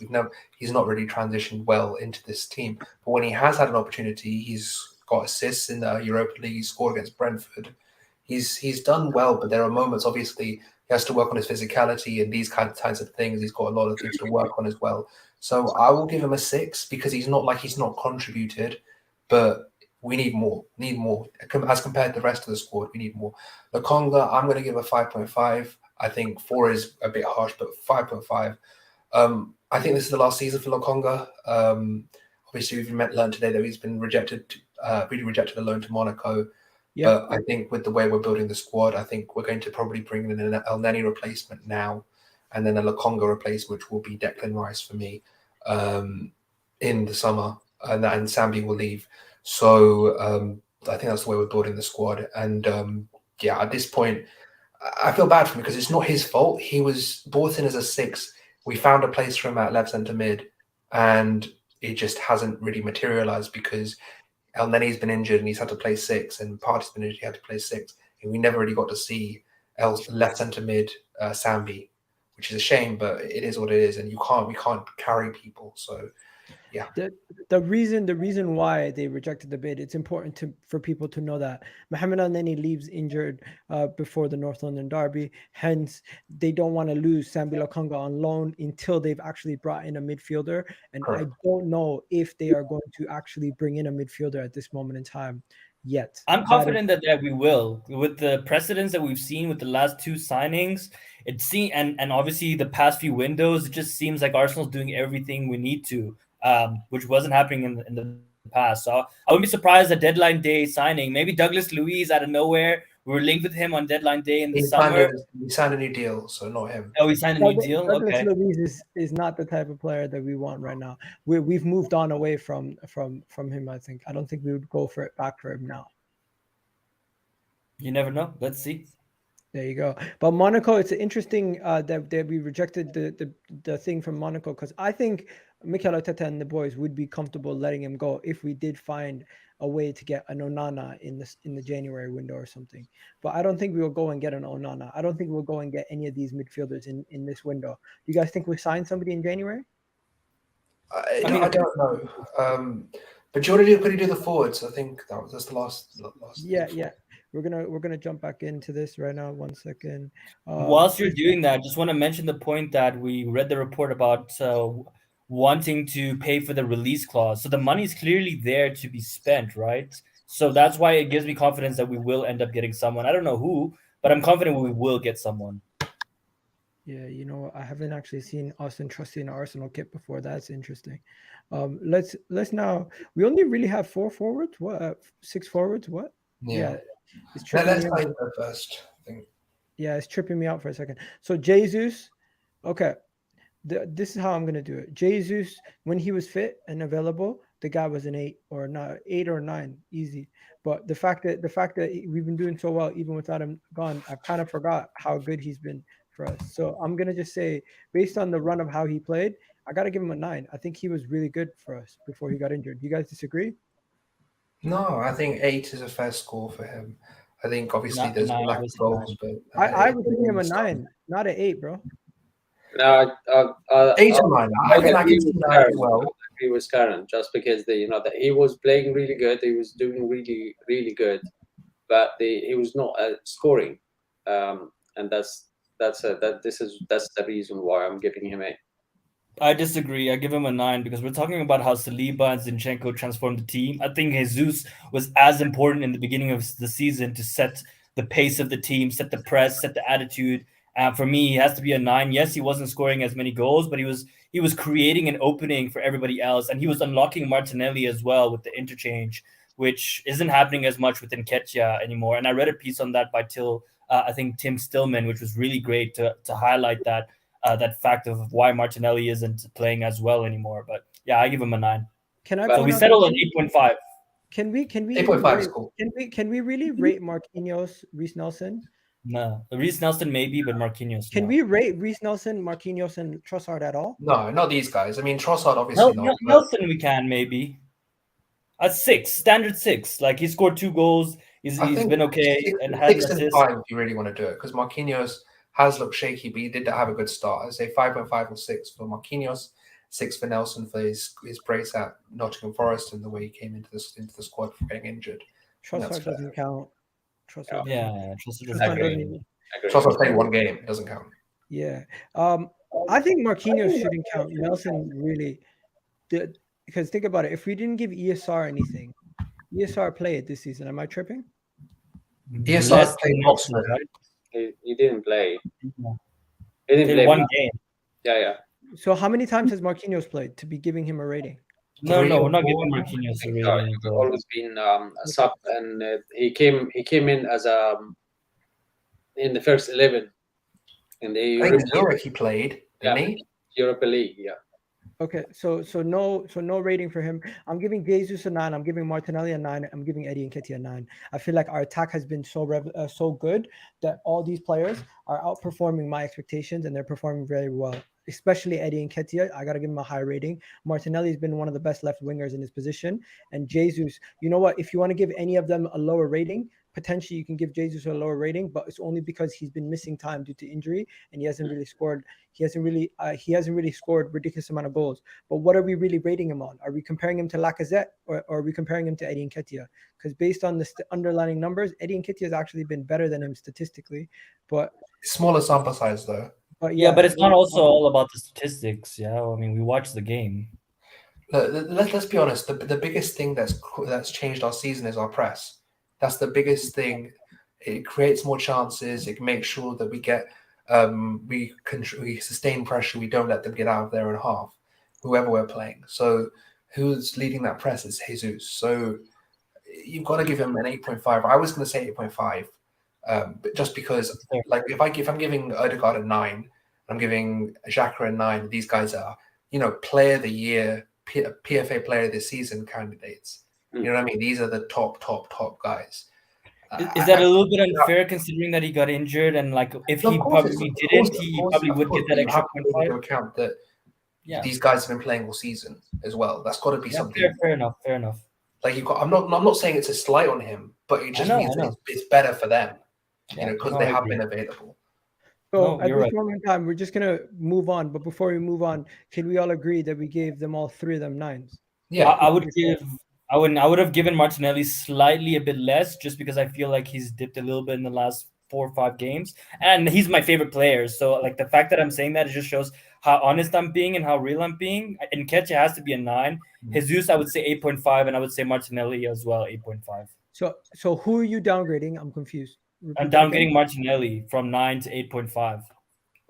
He's not really transitioned well into this team. But when he has had an opportunity, he's got assists in the Europa League. He scored against Brentford. He's done well, but there are moments. Obviously, he has to work on his physicality and these kinds of things. He's got a lot of things to work on as well. So I will give him a 6 because he's not contributed, but we need more. As compared to the rest of the squad, we need more. Lokonga, I'm going to give a 5.5. I think 4 is a bit harsh, but 5.5. I think this is the last season for Lokonga. Obviously, we've learned today that he's been rejected a loan to Monaco. Yeah. But I think with the way we're building the squad, I think we're going to probably bring in an Elneny replacement now, and then a Lokonga replacement, which will be Declan Rice for me in the summer, and Sambi will leave. So I think that's the way we're building the squad. And at this point, I feel bad for him because it's not his fault. He was brought in as a 6. We found a place for him at left centre mid, and it just hasn't really materialised because Elneny's been injured and he's had to play 6, and Partey's been injured, he had to play 6, and we never really got to see left centre mid Sambi, which is a shame, but it is what it is, and we can't carry people. So yeah. The reason why they rejected the bid, it's important for people to know that Mohamed Elneny leaves injured before the North London derby. Hence, they don't want to lose Sambi Lokonga on loan until they've actually brought in a midfielder. And Correct. I don't know if they are going to actually bring in a midfielder at this moment in time yet. I'm confident that we will. With the precedents that we've seen with the last 2 signings, and obviously the past few windows, it just seems like Arsenal's doing everything we need to. Which wasn't happening in the past. So I wouldn't be surprised at deadline day signing. Maybe Douglas Luiz out of nowhere. We were linked with him on deadline day in the summer. He signed a new deal, so not him. Oh, he signed a new deal? Douglas Okay. Luiz is not the type of player that we want right now. We've moved on away from him, I think. I don't think we would go back for him now. You never know. Let's see. There you go. But Monaco, it's interesting that we rejected the thing from Monaco, because I think Mikel Arteta and the boys would be comfortable letting him go if we did find a way to get an Onana in the January window or something. But I don't think we will go and get an Onana. I don't think we'll go and get any of these midfielders in this window. Do you guys think we sign somebody in January? I don't know. But do you want to do the forwards? I think that's the last. Yeah. We're gonna jump back into this right now. 1 second. Whilst you're doing that, I just want to mention the point that we read the report about wanting to pay for the release clause. So the money is clearly there to be spent, right? So that's why it gives me confidence that we will end up getting someone. I don't know who, but I'm confident we will get someone. Yeah, I haven't actually seen Austin Trusty in an Arsenal kit before. That's interesting. Let's now. We only really have 4 forwards. What? 6 forwards? What? Yeah. It's Let's play first. I think. Yeah, it's tripping me out for a second. So Jesus, okay. This is how I'm gonna do it. Jesus, when he was fit and available, the guy was an 8 or 9, easy. But the fact that we've been doing so well even without him gone, I kind of forgot how good he's been for us. So I'm gonna just say, based on the run of how he played, I gotta give him a 9. I think he was really good for us before he got injured. Do you guys disagree? No, I think 8 is a fair score for him. I think obviously there's a lack of goals, but I would give him a 9, not an 8, bro. No, 8 or 9. I think I can see that as well. I agree with Karen, just because that he was playing really good, he was doing really, really good, but he was not scoring, and that's the reason why I'm giving him 8. I disagree. I give him a 9 because we're talking about how Saliba and Zinchenko transformed the team. I think Jesus was as important in the beginning of the season to set the pace of the team, set the press, set the attitude. For me, he has to be a 9. Yes, he wasn't scoring as many goals, but he was he was creating an opening for everybody else, and he was unlocking Martinelli as well with the interchange, which isn't happening as much with Nketiah anymore. And I read a piece on that by I think Tim Stillman, which was really great to highlight that fact of why Martinelli isn't playing as well anymore. But yeah, I give him a 9. Can I? But So we point out settled on something? 8.5. Can we 8.5 is cool. Can we really rate Marquinhos, Reece Nelson? No, Reece Nelson maybe, but Marquinhos. Can no. we rate Reece Nelson, Marquinhos, and Trossard at all? No, not these guys. I mean, Trossard obviously not. but Nelson we can maybe. A 6, standard 6. Like he scored 2 goals. He's think been okay six, and had an 6 and assist. 5 if you really want to do it, because Marquinhos has looked shaky, but he did have a good start. I'd say 5.5 or 6 for Marquinhos, 6 for Nelson for his brace at Nottingham Forest and the way he came into the squad for getting injured. Trossard doesn't count. Trossard. Yeah, Trossard doesn't even- Trossard played 1 game; it doesn't count. Yeah. I think Marquinhos shouldn't count. Nelson really did, because think about it. If we didn't give ESR anything, ESR played this season. Am I tripping? ESR Less played than Oxford, Nelson, right? He didn't play. Yeah. He didn't Played play 1 game. Yeah. So how many times has Marquinhos played to be giving him a rating? No, Three we're or not four. giving Marquinhos a He's rating. always been a sub, and he came in as in the first 11 in the I think Zurich he played, didn't he? Europa League. Yeah. Okay, so no rating for him. I'm giving Jesus a 9. I'm giving Martinelli a 9. I'm giving Eddie Nketiah a 9. I feel like our attack has been so good that all these players are outperforming my expectations, and they're performing very well. Especially Eddie Nketiah, I gotta give him a high rating. Martinelli has been one of the best left wingers in his position, and Jesus. You know what? If you want to give any of them a lower rating, potentially you can give Jesus a lower rating, but it's only because he's been missing time due to injury and he hasn't really scored. He hasn't really scored ridiculous amount of goals. But what are we really rating him on? Are we comparing him to Lacazette, or are we comparing him to Eddie Nketiah? Because based on the underlying numbers, Eddie Nketiah has actually been better than him statistically. But Smaller sample size though. but Yeah, but it's not also all about the statistics. Yeah, I mean, we watch the game. Let's be honest. The biggest thing that's changed our season is our press. That's the biggest thing. It creates more chances. It makes sure that we get we sustain pressure. We don't let them get out of there in half, whoever we're playing. So who's leading that press is Jesus. So you've got to give him an 8.5. I was going to say 8.5, but just because, like, if I'm giving Odegaard a 9, I'm giving Xhaka a 9. These guys are, player of the year, PFA player of the season candidates. You know what I mean? These are the top guys. Is that a little bit unfair considering that he got injured, and like if he probably didn't, he probably would get that extra point. Take into account that these guys have been playing all season as well. That's got to be something. Fair enough. Like I'm not saying it's a slight on him, but it just means it's better for them, because they have been available. So at this moment in time, we're just gonna move on. But before we move on, can we all agree that we gave them all 3 of them 9s? Yeah, I would have given Martinelli slightly a bit less, just because I feel like he's dipped a little bit in the last 4 or 5 games, and he's my favorite player. So like the fact that I'm saying that, it just shows how honest I'm being and how real I'm being. And Nketiah has to be a 9. Jesus, I would say 8.5, and I would say Martinelli as well, 8.5. So who are you downgrading? I'm confused. I'm downgrading Martinelli from 9 to 8.5.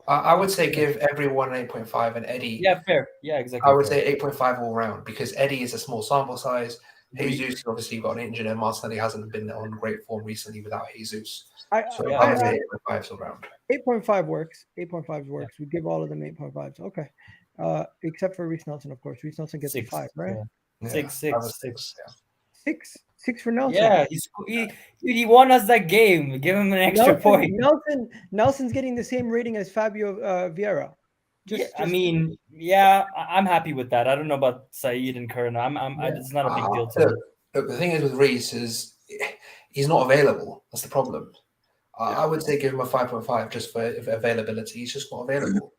I would say give everyone an 8.5, and Eddie. Yeah, fair. Yeah, exactly. I would say 8.5 all round, because Eddie is a small sample size. Jesus obviously got injured, and Martinelli hasn't been on great form recently without Jesus. I would say 8.5 all round. 8.5 works. 8.5 works. We give all of them 8.5s. Okay. Except for Reece Nelson, of course. Reece Nelson gets 6, 5, right? Yeah. 6. Yeah. 6 for Nelson. Yeah, he won us that game. Give him an extra point. Nelson's getting the same rating as Fabio Vieira. I'm happy with that. I don't know about Saeed and Kern. It's not a big deal to me. The thing is with Reece is he's not available. That's the problem. I would say give him a 5.5 just for availability. He's just not available.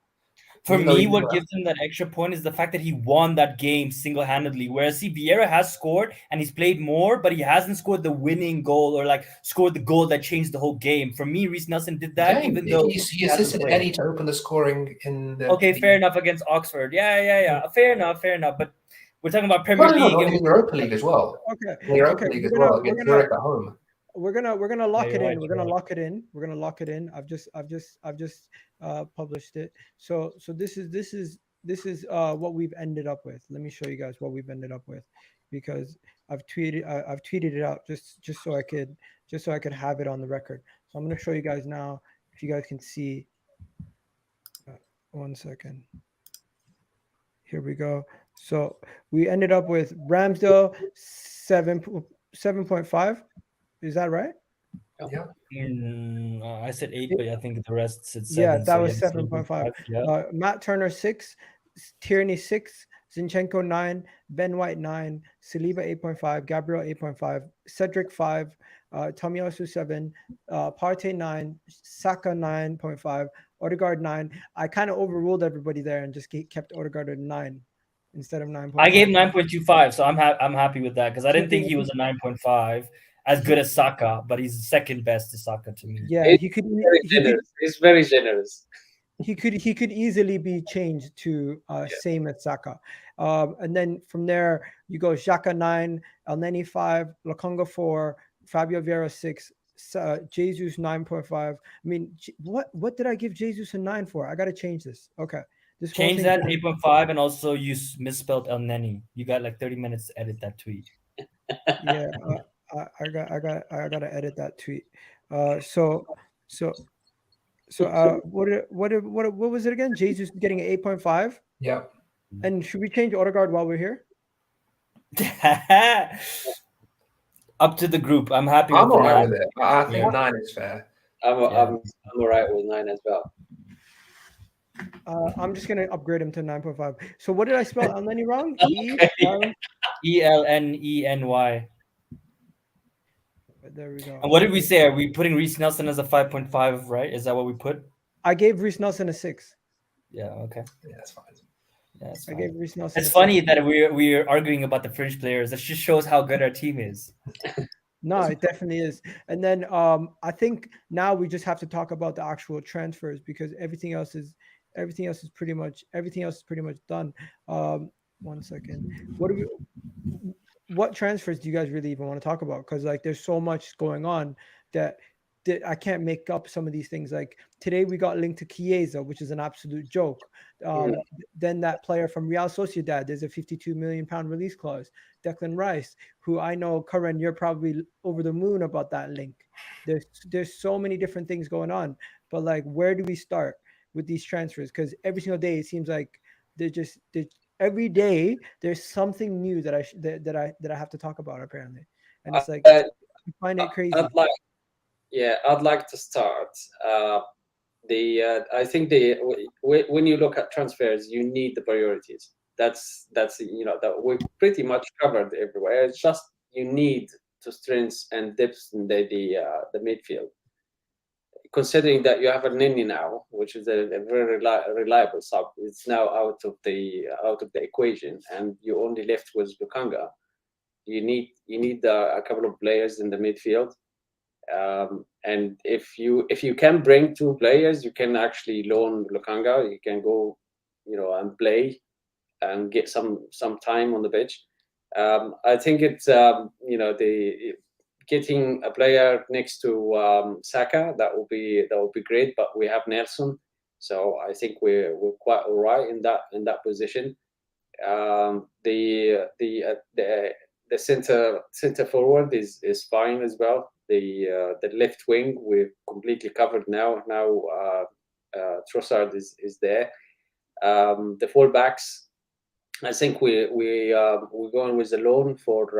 For me, what gives him that extra point is the fact that he won that game single-handedly. Whereas Vieira has scored and he's played more, but he hasn't scored the winning goal or like scored the goal that changed the whole game. For me, Reece Nelson did that, even though he assisted Eddie to open the scoring in the. Okay, fair enough against Oxford. Yeah. Fair enough. But we're talking about Premier League and Europa League as well. Okay. Europa League as well against Zurich at home. We're gonna lock it in. We're gonna lock it in. I've just published it. So this is what we've ended up with. Let me show you guys what we've ended up with, because I've tweeted it out just so I could have it on the record. So I'm going to show you guys now, if you guys can see. 1 second. Here we go. So we ended up with Ramsdale 7.5. Is that right? Yeah. I said 8, but I think the rest said 7. Yeah, that so was yeah, 7.5. 7.5, yeah. Matt Turner 6, Tierney 6, Zinchenko 9, Ben White 9, Saliba 8.5, Gabriel 8.5, Cedric 5, Tomiyasu 7, Partey 9, Saka 9.5, Odegaard 9. I kind of overruled everybody there and just kept Odegaard at 9 instead of 9.5. I gave 9.25, so I'm happy with that, because I didn't think he was a 9.5 as good as Saka, but he's the second best to Saka to me. Yeah, He's very generous. He could easily be changed to same as Saka. And then from there, you go Xhaka 9, Elneny 5, Lokonga 4, Fabio Vieira 6, Jesus 9.5. I mean, what did I give Jesus a 9 for? I got to change this. Okay. This Change that 8.5, and also you misspelled Elneny. You got like 30 minutes to edit that tweet. Yeah, I got to edit that tweet. So what was it again? Jesus getting an 8.5. Yeah. And should we change Odegaard while we're here? Up to the group. I'm happy I'm with all the right 9. with it. I think 9 is fair. I'm all right with 9 as well. I'm just gonna upgrade him to 9.5. So what did I spell Elneny wrong? ELNENY. There we go. And what did we say? Are we putting Reece Nelson as a 5.5, right? Is that what we put? I gave Reece Nelson a 6. Yeah, okay. Yeah, that's fine. Yeah, that's I fine. gave Reece Nelson. It's funny that we're arguing about the fringe players. That just shows how good our team is. No, it definitely is. And then I think now we just have to talk about the actual transfers, because everything else is pretty much done. 1 second. What transfers do you guys really even want to talk about? Because like there's so much going on that I can't make up some of these things. Like today we got linked to Chiesa, which is an absolute joke. Then that player from Real Sociedad, there's a £52 million release clause. Declan Rice, who I know, Karan, you're probably over the moon about that link. There's so many different things going on, but like, where do we start with these transfers? Because every single day it seems like every day there's something new that I have to talk about, apparently, and it's like I find it crazy. I'd like to start. I think when you look at transfers, you need the priorities. That's that we've pretty much covered everywhere. It's just you need to strength and depth in the midfield. Considering that you have Elneny now, which is a very reliable sub, it's now out of the equation, and you're only left with Lokonga. You need a couple of players in the midfield. And if you can bring 2 players, you can actually loan Lokonga. You can go, and play and get some time on the pitch. I think it's getting a player next to Saka, that will be great. But we have Nelson, so I think we're quite all right in that position. The center forward is fine as well. The left wing we're completely covered now. Trossard is there. The fullbacks, I think we're going with the loan for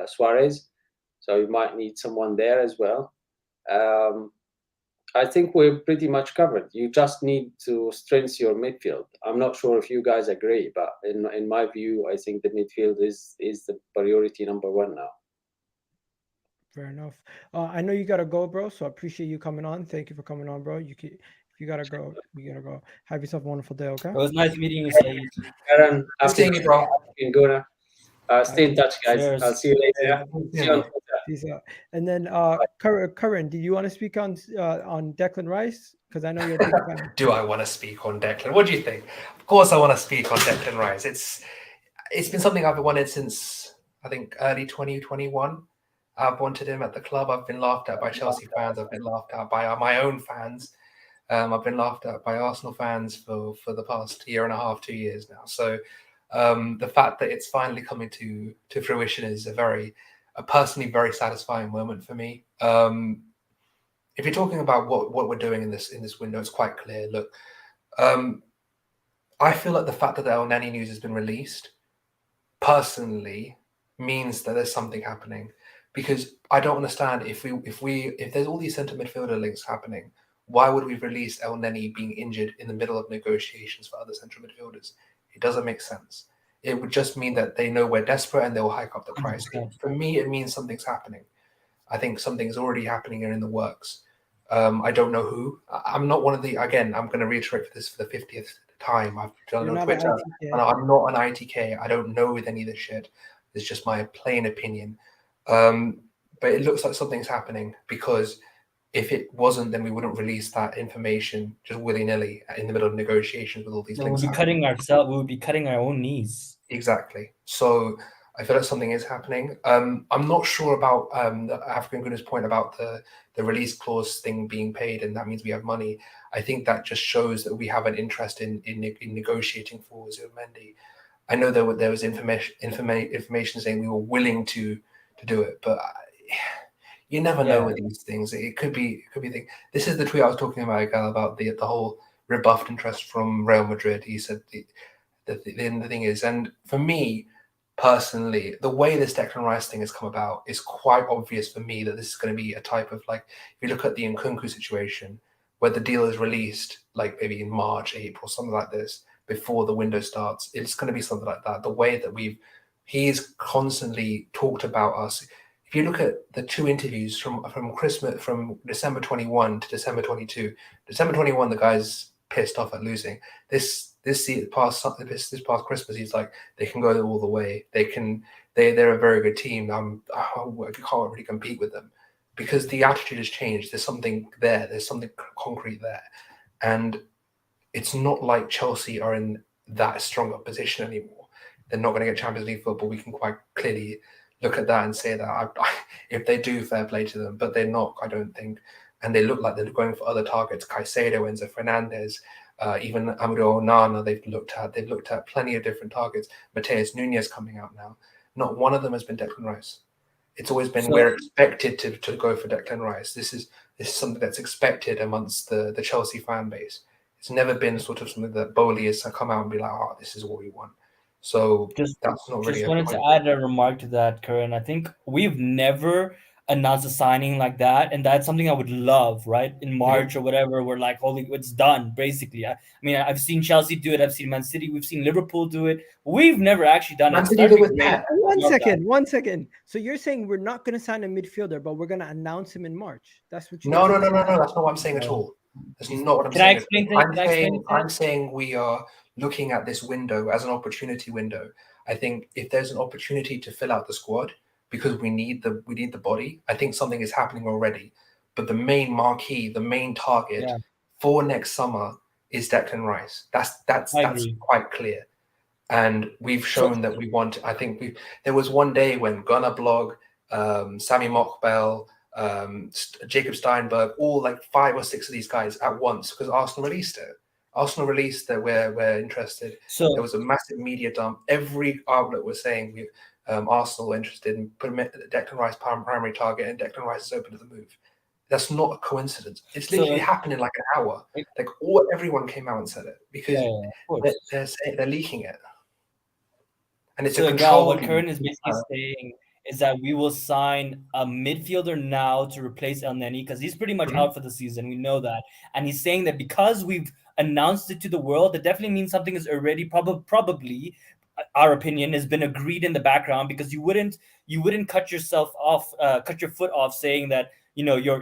Suarez, so you might need someone there as well. I think we're pretty much covered. You just need to strengthen your midfield. I'm not sure if you guys agree, but in my view, I think the midfield is the priority number 1 now. Fair enough. I know you gotta go, bro. So I appreciate you coming on. Thank you for coming on, bro. If you gotta go, you gotta go. Have yourself a wonderful day. Okay. It was nice meeting you, Saeed. Aaron, Good seeing you, bro. Stay in touch, guys. Cheers. I'll see you later. Yeah. See you on Twitter. Peace out. And then Karan, do you want to speak on Declan Rice? Because I know you're a big fan. Do I want to speak on Declan? What do you think? Of course I want to speak on Declan Rice. It's been something I've wanted since, I think, early 2021. I've wanted him at the club. I've been laughed at by Chelsea fans. I've been laughed at by my own fans. I've been laughed at by Arsenal fans for the past year and a half, 2 years now. So the fact that it's finally coming to fruition is a personally very satisfying moment for me. If you're talking about what we're doing in this window, it's quite clear. Look, I feel like the fact that the Elneny news has been released personally means that there's something happening, because I don't understand if there's all these centre midfielder links happening, why would we release Elneny being injured in the middle of negotiations for other central midfielders? It doesn't make sense. It would just mean that they know we're desperate and they'll hike up the price. For me, it means something's happening. I think something's already happening and in the works. I don't know who. I'm not one of the. Again, I'm going to reiterate for this for the 50th time. I've done on Twitter, and I'm not an ITK. I don't know with any of this shit. It's just my plain opinion. But it looks like something's happening, because if it wasn't, then we wouldn't release that information just willy-nilly in the middle of negotiations with all these links. We would be cutting our own knees. Exactly. So I feel like something is happening. I'm not sure about the African Goodness point about the release clause thing being paid, and that means we have money. I think that just shows that we have an interest in negotiating for Zubimendi. I know there was information saying we were willing to do it, but you never know with these things. It could be a thing. This is the tweet I was talking about the whole rebuffed interest from Real Madrid. He said the thing is, and for me personally, the way this Declan Rice thing has come about is quite obvious for me that this is going to be a type of, like, if you look at the Nkunku situation, where the deal is released, like maybe in March, April, something like this, before the window starts, it's going to be something like that. The way that he's constantly talked about us. If you look at the two interviews from Christmas, from December 21 to December 22, December 21, the guy's pissed off at losing. This past Christmas, he's like, they can go all the way. They're a very good team. I can't really compete with them, because the attitude has changed. There's something there. There's something concrete there, and it's not like Chelsea are in that strong a position anymore. They're not going to get Champions League football. We can quite clearly look at that and say that if they do, fair play to them, but they're not, I don't think. And they look like they're going for other targets. Caicedo, Enzo Fernandez, even Amadou Onana, they've looked at plenty of different targets. Mateus Nunes coming out now. Not one of them has been Declan Rice. It's always been, we're expected to go for Declan Rice. This is something that's expected amongst the Chelsea fan base. It's never been sort of something that Bowley has come out and be like, oh, this is what we want. So that's not really. Just wanted to add a remark to that, Karan. I think we've never announced a signing like that, and that's something I would love, right? In March or whatever, we're like, holy, it's done, basically. I mean, I've seen Chelsea do it, I've seen Man City, we've seen Liverpool do it. We've never actually done it. One second. So you're saying we're not going to sign a midfielder, but we're going to announce him in March? That's what you? No. That's not what I'm saying at all. That's not what I'm saying. I'm saying we are looking at this window as an opportunity window. I think if there's an opportunity to fill out the squad, because we need the body, I think something is happening already. But the main marquee, the main target for next summer is Declan Rice. That's quite clear. And we've shown that we want. I think there was one day when Gunnar Blog, Sami Mokbel, Jacob Steinberg, all like 5 or 6 of these guys at once, because Arsenal released it. Arsenal released that we're interested. So there was a massive media dump. Every outlet was saying Arsenal were interested in putting Declan Rice primary target, and Declan Rice is open to the move. That's not a coincidence. It's literally happened in like an hour. Like everyone came out and said it, because they're leaking it, and it's a control. What Kern is basically saying is that we will sign a midfielder now to replace Elneny, because he's pretty much out for the season. We know that. And he's saying that because we've announced it to the world, that definitely means something is already probably, our opinion, has been agreed in the background, because you wouldn't cut your foot off saying that, you know, your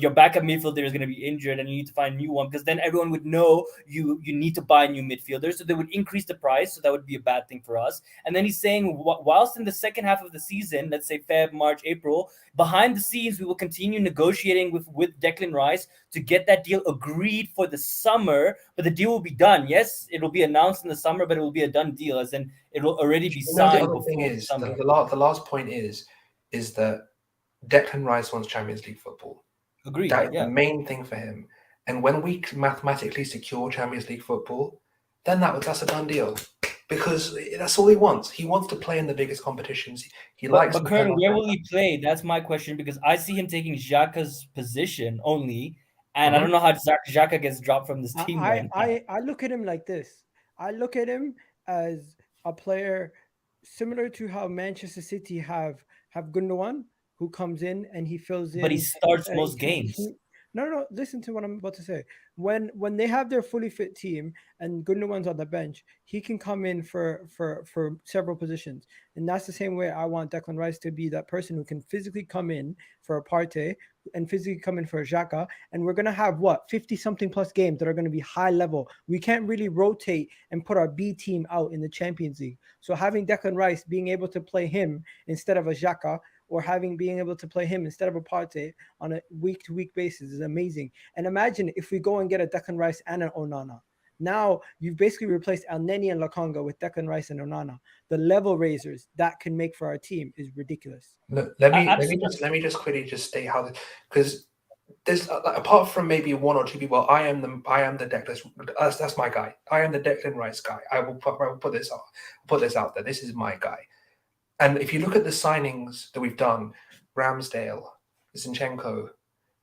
backup midfielder is going to be injured and you need to find a new one, because then everyone would know you need to buy a new midfielder. So they would increase the price. So that would be a bad thing for us. And then he's saying, whilst in the second half of the season, let's say Feb, March, April, behind the scenes, we will continue negotiating with Declan Rice to get that deal agreed for the summer. But the deal will be done. Yes, it will be announced in the summer, but it will be a done deal, as in it will already be signed. The other thing is, the last point is that Declan Rice wants Champions League football. Agreed. That is the main thing for him. And when we mathematically secure Champions League football, then that's a done deal. Because that's all he wants. He wants to play in the biggest competitions. He likes. But Kern, where will he play? That's my question, because I see him taking Xhaka's position only, and I don't know how Xhaka gets dropped from this team. I look at him like this. I look at him as a player similar to how Manchester City have Gundogan, who comes in and he fills in. But he starts most games. No. Listen to what I'm about to say. When they have their fully fit team and Gundogan's on the bench, he can come in for several positions, and that's the same way I want Declan Rice to be that person who can physically come in for a Partey and physically come in for a Xhaka, and we're gonna have 50-something plus games that are gonna be high level. We can't really rotate and put our B team out in the Champions League. So having Declan Rice being able to play him instead of a Xhaka, or being able to play him instead of a Partey on a week-to-week basis is amazing. And imagine if we go and get a Declan Rice and an Onana. Now you've basically replaced Elneny and Lokonga with Declan Rice and Onana. The level raisers that can make for our team is ridiculous. Look, let me just quickly just state how, because there's apart from maybe one or two people, I am the Declan. That's my guy. I am the Declan Rice guy. I will put this out there. This is my guy. And if you look at the signings that we've done, Ramsdale, Zinchenko,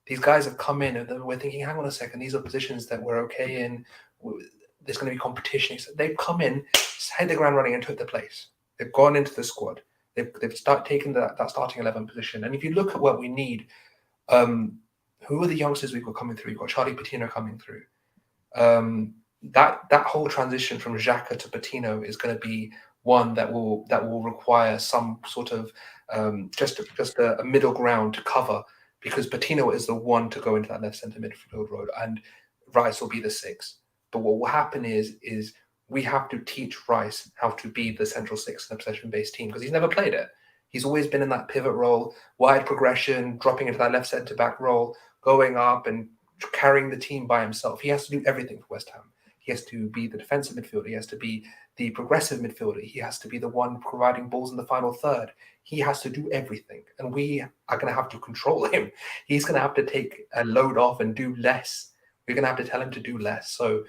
these guys have come in and we're thinking, hang on a second, these are positions that we're okay in. There's going to be competition. So they've come in, hit the ground running and took the place. They've gone into the squad. They've taken that starting 11 position. And if you look at what we need, who are the youngsters we've got coming through? We've got Charlie Patino coming through. That whole transition from Xhaka to Patino is going to be one that will require some sort of just a middle ground to cover, because Patino is the one to go into that left centre midfield role, and Rice will be the 6. But what will happen is we have to teach Rice how to be the central 6 in a possession-based team, because he's never played it. He's always been in that pivot role, wide progression, dropping into that left centre-back role, going up and carrying the team by himself. He has to do everything for West Ham. He has to be the defensive midfielder. He has to be the progressive midfielder. He has to be the one providing balls in the final third. He has to do everything. And we are going to have to control him. He's going to have to take a load off and do less. We're going to have to tell him to do less. So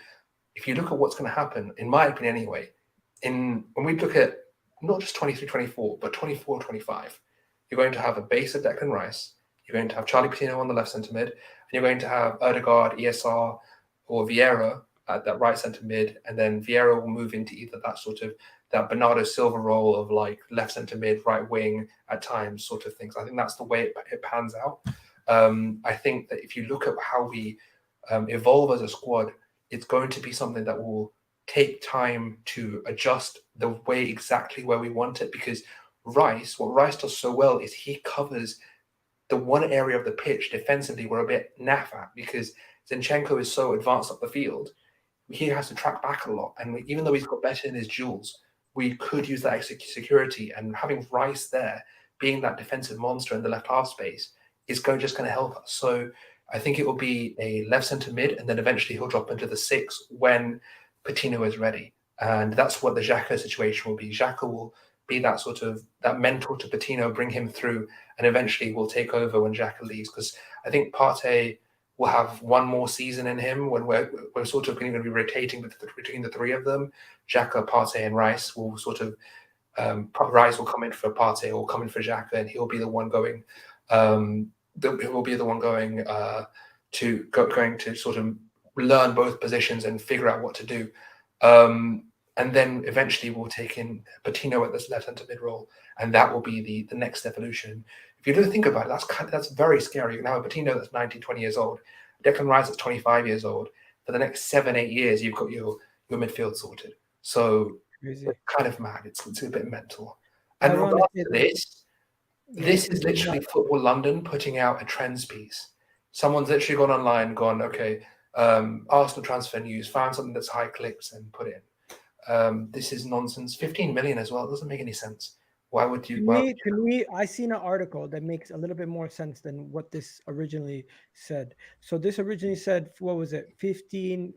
if you look at what's going to happen, in my opinion anyway, when we look at not just 23-24, but 24-25, you're going to have a base of Declan Rice. You're going to have Charlie Patino on the left centre mid. And you're going to have Odegaard, ESR, or Vieira at that right centre mid, and then Vieira will move into either that Bernardo Silva role of like left centre mid, right wing at times, sort of things. I think that's the way it pans out. I think that if you look at how we evolve as a squad, it's going to be something that will take time to adjust the way exactly where we want it, because what Rice does so well is he covers the one area of the pitch defensively we're a bit naff at, because Zinchenko is so advanced up the field. He has to track back a lot, and even though he's got better in his duels, we could use that extra security, and having Rice there being that defensive monster in the left half space is just going to help us. So I think it will be a left centre mid, and then eventually he'll drop into the 6 when Patino is ready, and that's what the Xhaka situation will be. Xhaka will be that sort of that mentor to Patino, bring him through, and eventually will take over when Xhaka leaves, because I think Partey will have one more season in him when we're sort of going to be rotating between the 3 of them. Xhaka, Partey, and Rice will sort of Rice will come in for Partey or come in for Xhaka, and he'll be the one going. He'll be the one going to sort of learn both positions and figure out what to do. And then eventually we'll take in Patino at this left centre mid role, and that will be the next evolution. If you don't think about it, that's very scary. You can have a Patino that's 19, 20 years old, Declan Rice that's 25 years old. For the next 7-8 years, you've got your midfield sorted. So it's kind of mad. It's a bit mental. And regardless of this is literally Football London putting out a trends piece. Someone's literally gone online, okay, Arsenal transfer news, found something that's high clicks and put it in. This is nonsense. 15 million as well. It doesn't make any sense. Why would you? To me, I seen an article that makes a little bit more sense than what this originally said. So this originally said, what was it, 15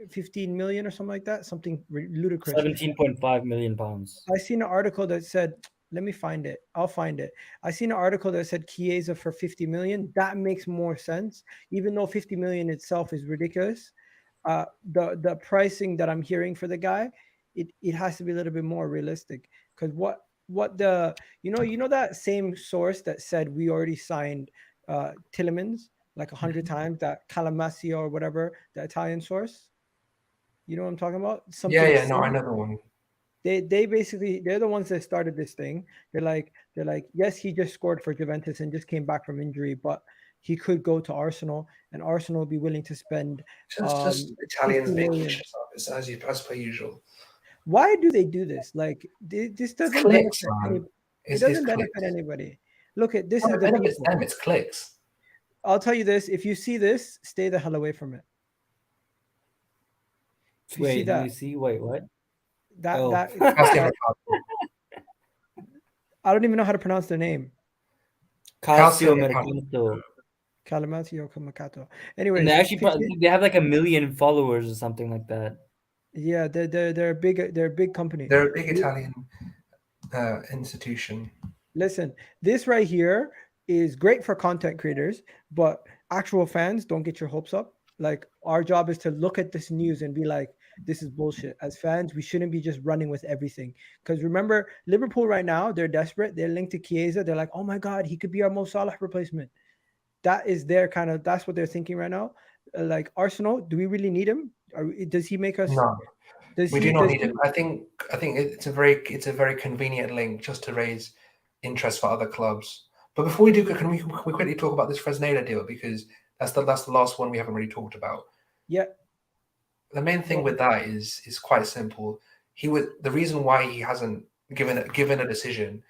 million or something like that? Something ludicrous. 17.5 million pounds. I seen an article that said Let me find it. I'll find it. I seen an article that said Chiesa for 50 million. That makes more sense, even though 50 million itself is ridiculous. The pricing that I'm hearing for the guy, it has to be a little bit more realistic. Because what the you know that same source that said we already signed Tillemans like 100 times, that Calamasio or whatever, the Italian source. You know what I'm talking about? Something Yeah. No, I know the one. they basically, they're the ones that started this thing. They're like, yes, he just scored for Juventus and just came back from injury, but he could go to Arsenal, and Arsenal will be willing to spend Just 50 Italians making million. shit up, as per usual. Why do they do this? Like this It's doesn't clicks, benefit any. man. It It's doesn't clicks. benefit anybody. Look at this No, is it the benefits people. them. It's clicks. I'll tell you this: if you see this, stay the hell away from it. If you see Wait, that, let me see. Wait, what? that Oh. that, That's that I don't even know how to pronounce their name. Calcio Calcio Mercato. Calamasio Kamakato. And Anyways, they actually they have like 1 million followers or something like that. yeah, they're big. They're a big company. They're a big Italian institution. Listen, this right here is great for content creators, but actual fans, don't get your hopes up. Like, our job is to look at this news and be like, this is bullshit. As fans, we shouldn't be just running with everything. Because remember, Liverpool right now, they're desperate. They're linked to Chiesa. They're like, oh my God, he could be our Mo Salah replacement. That is their kind of, that's what they're thinking right now. Like, Arsenal, do we really need him? Does he make us? No, Does we he? do not Does need he? him. I think it's a very convenient link just to raise interest for other clubs. But before we do, can we quickly talk about this Fresneda deal, because that's the last one we haven't really talked about. Yeah. The main thing with that is quite simple. The reason why he hasn't given a decision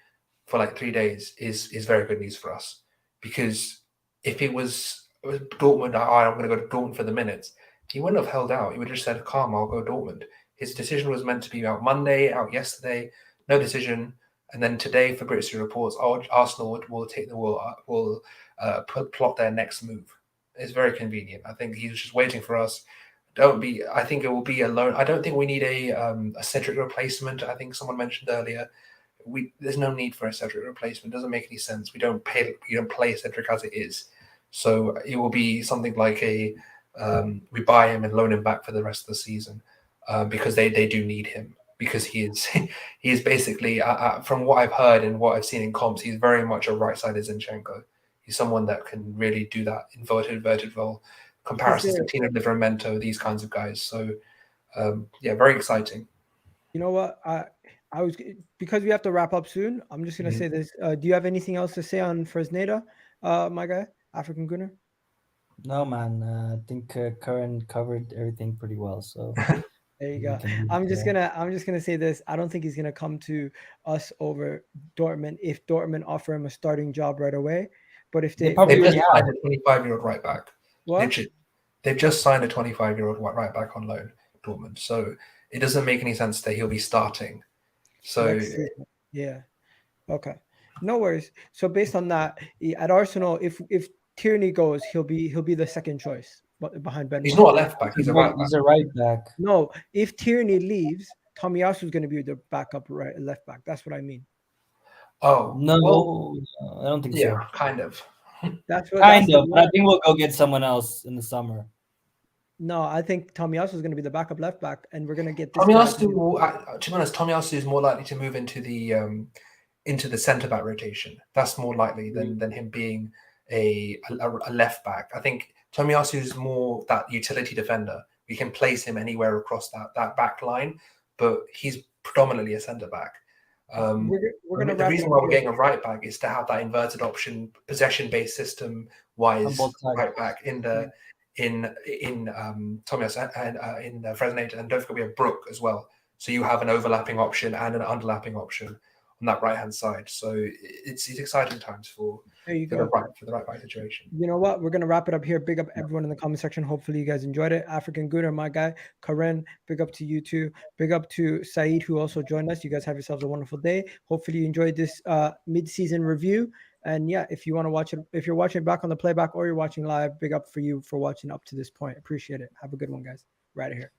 for like 3 days is very good news for us, because if it was Dortmund, I'm going to go to Dortmund for the minutes, he wouldn't have held out. He would have just said, calm, I'll go Dortmund. His decision was meant to be out Monday, out yesterday, no decision. And then today, Fabrizio reports, Arsenal will take will plot their next move. It's very convenient. I think he's just waiting for us. I think it will be a loan. I don't think we need a Cedric replacement. I think someone mentioned earlier, there's no need for a Cedric replacement. It doesn't make any sense. We don't play Cedric as it is. So it will be something like we buy him and loan him back for the rest of the season, because they do need him, because he is basically, from what I've heard and what I've seen in comps, he's very much a right-sided Zinchenko. He's someone that can really do that inverted role, comparisons to Tino Livramento, these kinds of guys. So yeah, very exciting. You know what? I was, because we have to wrap up soon, I'm just gonna say this. Do you have anything else to say on Fresneda, my guy, African Gunner? No, man. I think Curran covered everything pretty well. So there you go. I'm just gonna say this. I don't think he's gonna come to us over Dortmund if Dortmund offer him a starting job right away. But if they probably just signed a 25-year-old right back. What? They've just signed a 25-year-old right back on loan, Dortmund. So it doesn't make any sense that he'll be starting. So yeah, okay, no worries. So based on that, at Arsenal, if Tierney goes, he'll be the second choice, but behind Ben. He's not a left back. He's a right back. He's a right back. No, if Tierney leaves, Tomiyasu is going to be the backup left back. That's what I mean. Oh no, well, I don't think yeah, so. kind of. That's what. Kind of. But I think we'll go get someone else in the summer. No, I think Tomiyasu is going to be the backup left back, and we're going to get this. Tomiyasu, to be honest, Tomiyasu is more likely to move into the centre back rotation. That's more likely than him being a left back. I think Tomiyasu is more that utility defender. We can place him anywhere across that back line, but he's predominantly a centre back. The reason why we're getting a right back is to have that inverted option, possession-based system wise right back in Tomiyasu and in Fresneda, and don't forget we have Brook as well. So you have an overlapping option and an underlapping option on that right hand side. So it's exciting times for the right back situation. You know what? We're gonna wrap it up here. Big up everyone in the comment section. Hopefully you guys enjoyed it. African Gunner, my guy, Karen, big up to you too. Big up to Saeed, who also joined us. You guys have yourselves a wonderful day. Hopefully you enjoyed this mid-season review. And yeah, if you want to watch it, if you're watching back on the playback or you're watching live, big up for you for watching up to this point. Appreciate it. Have a good one, guys. Right here.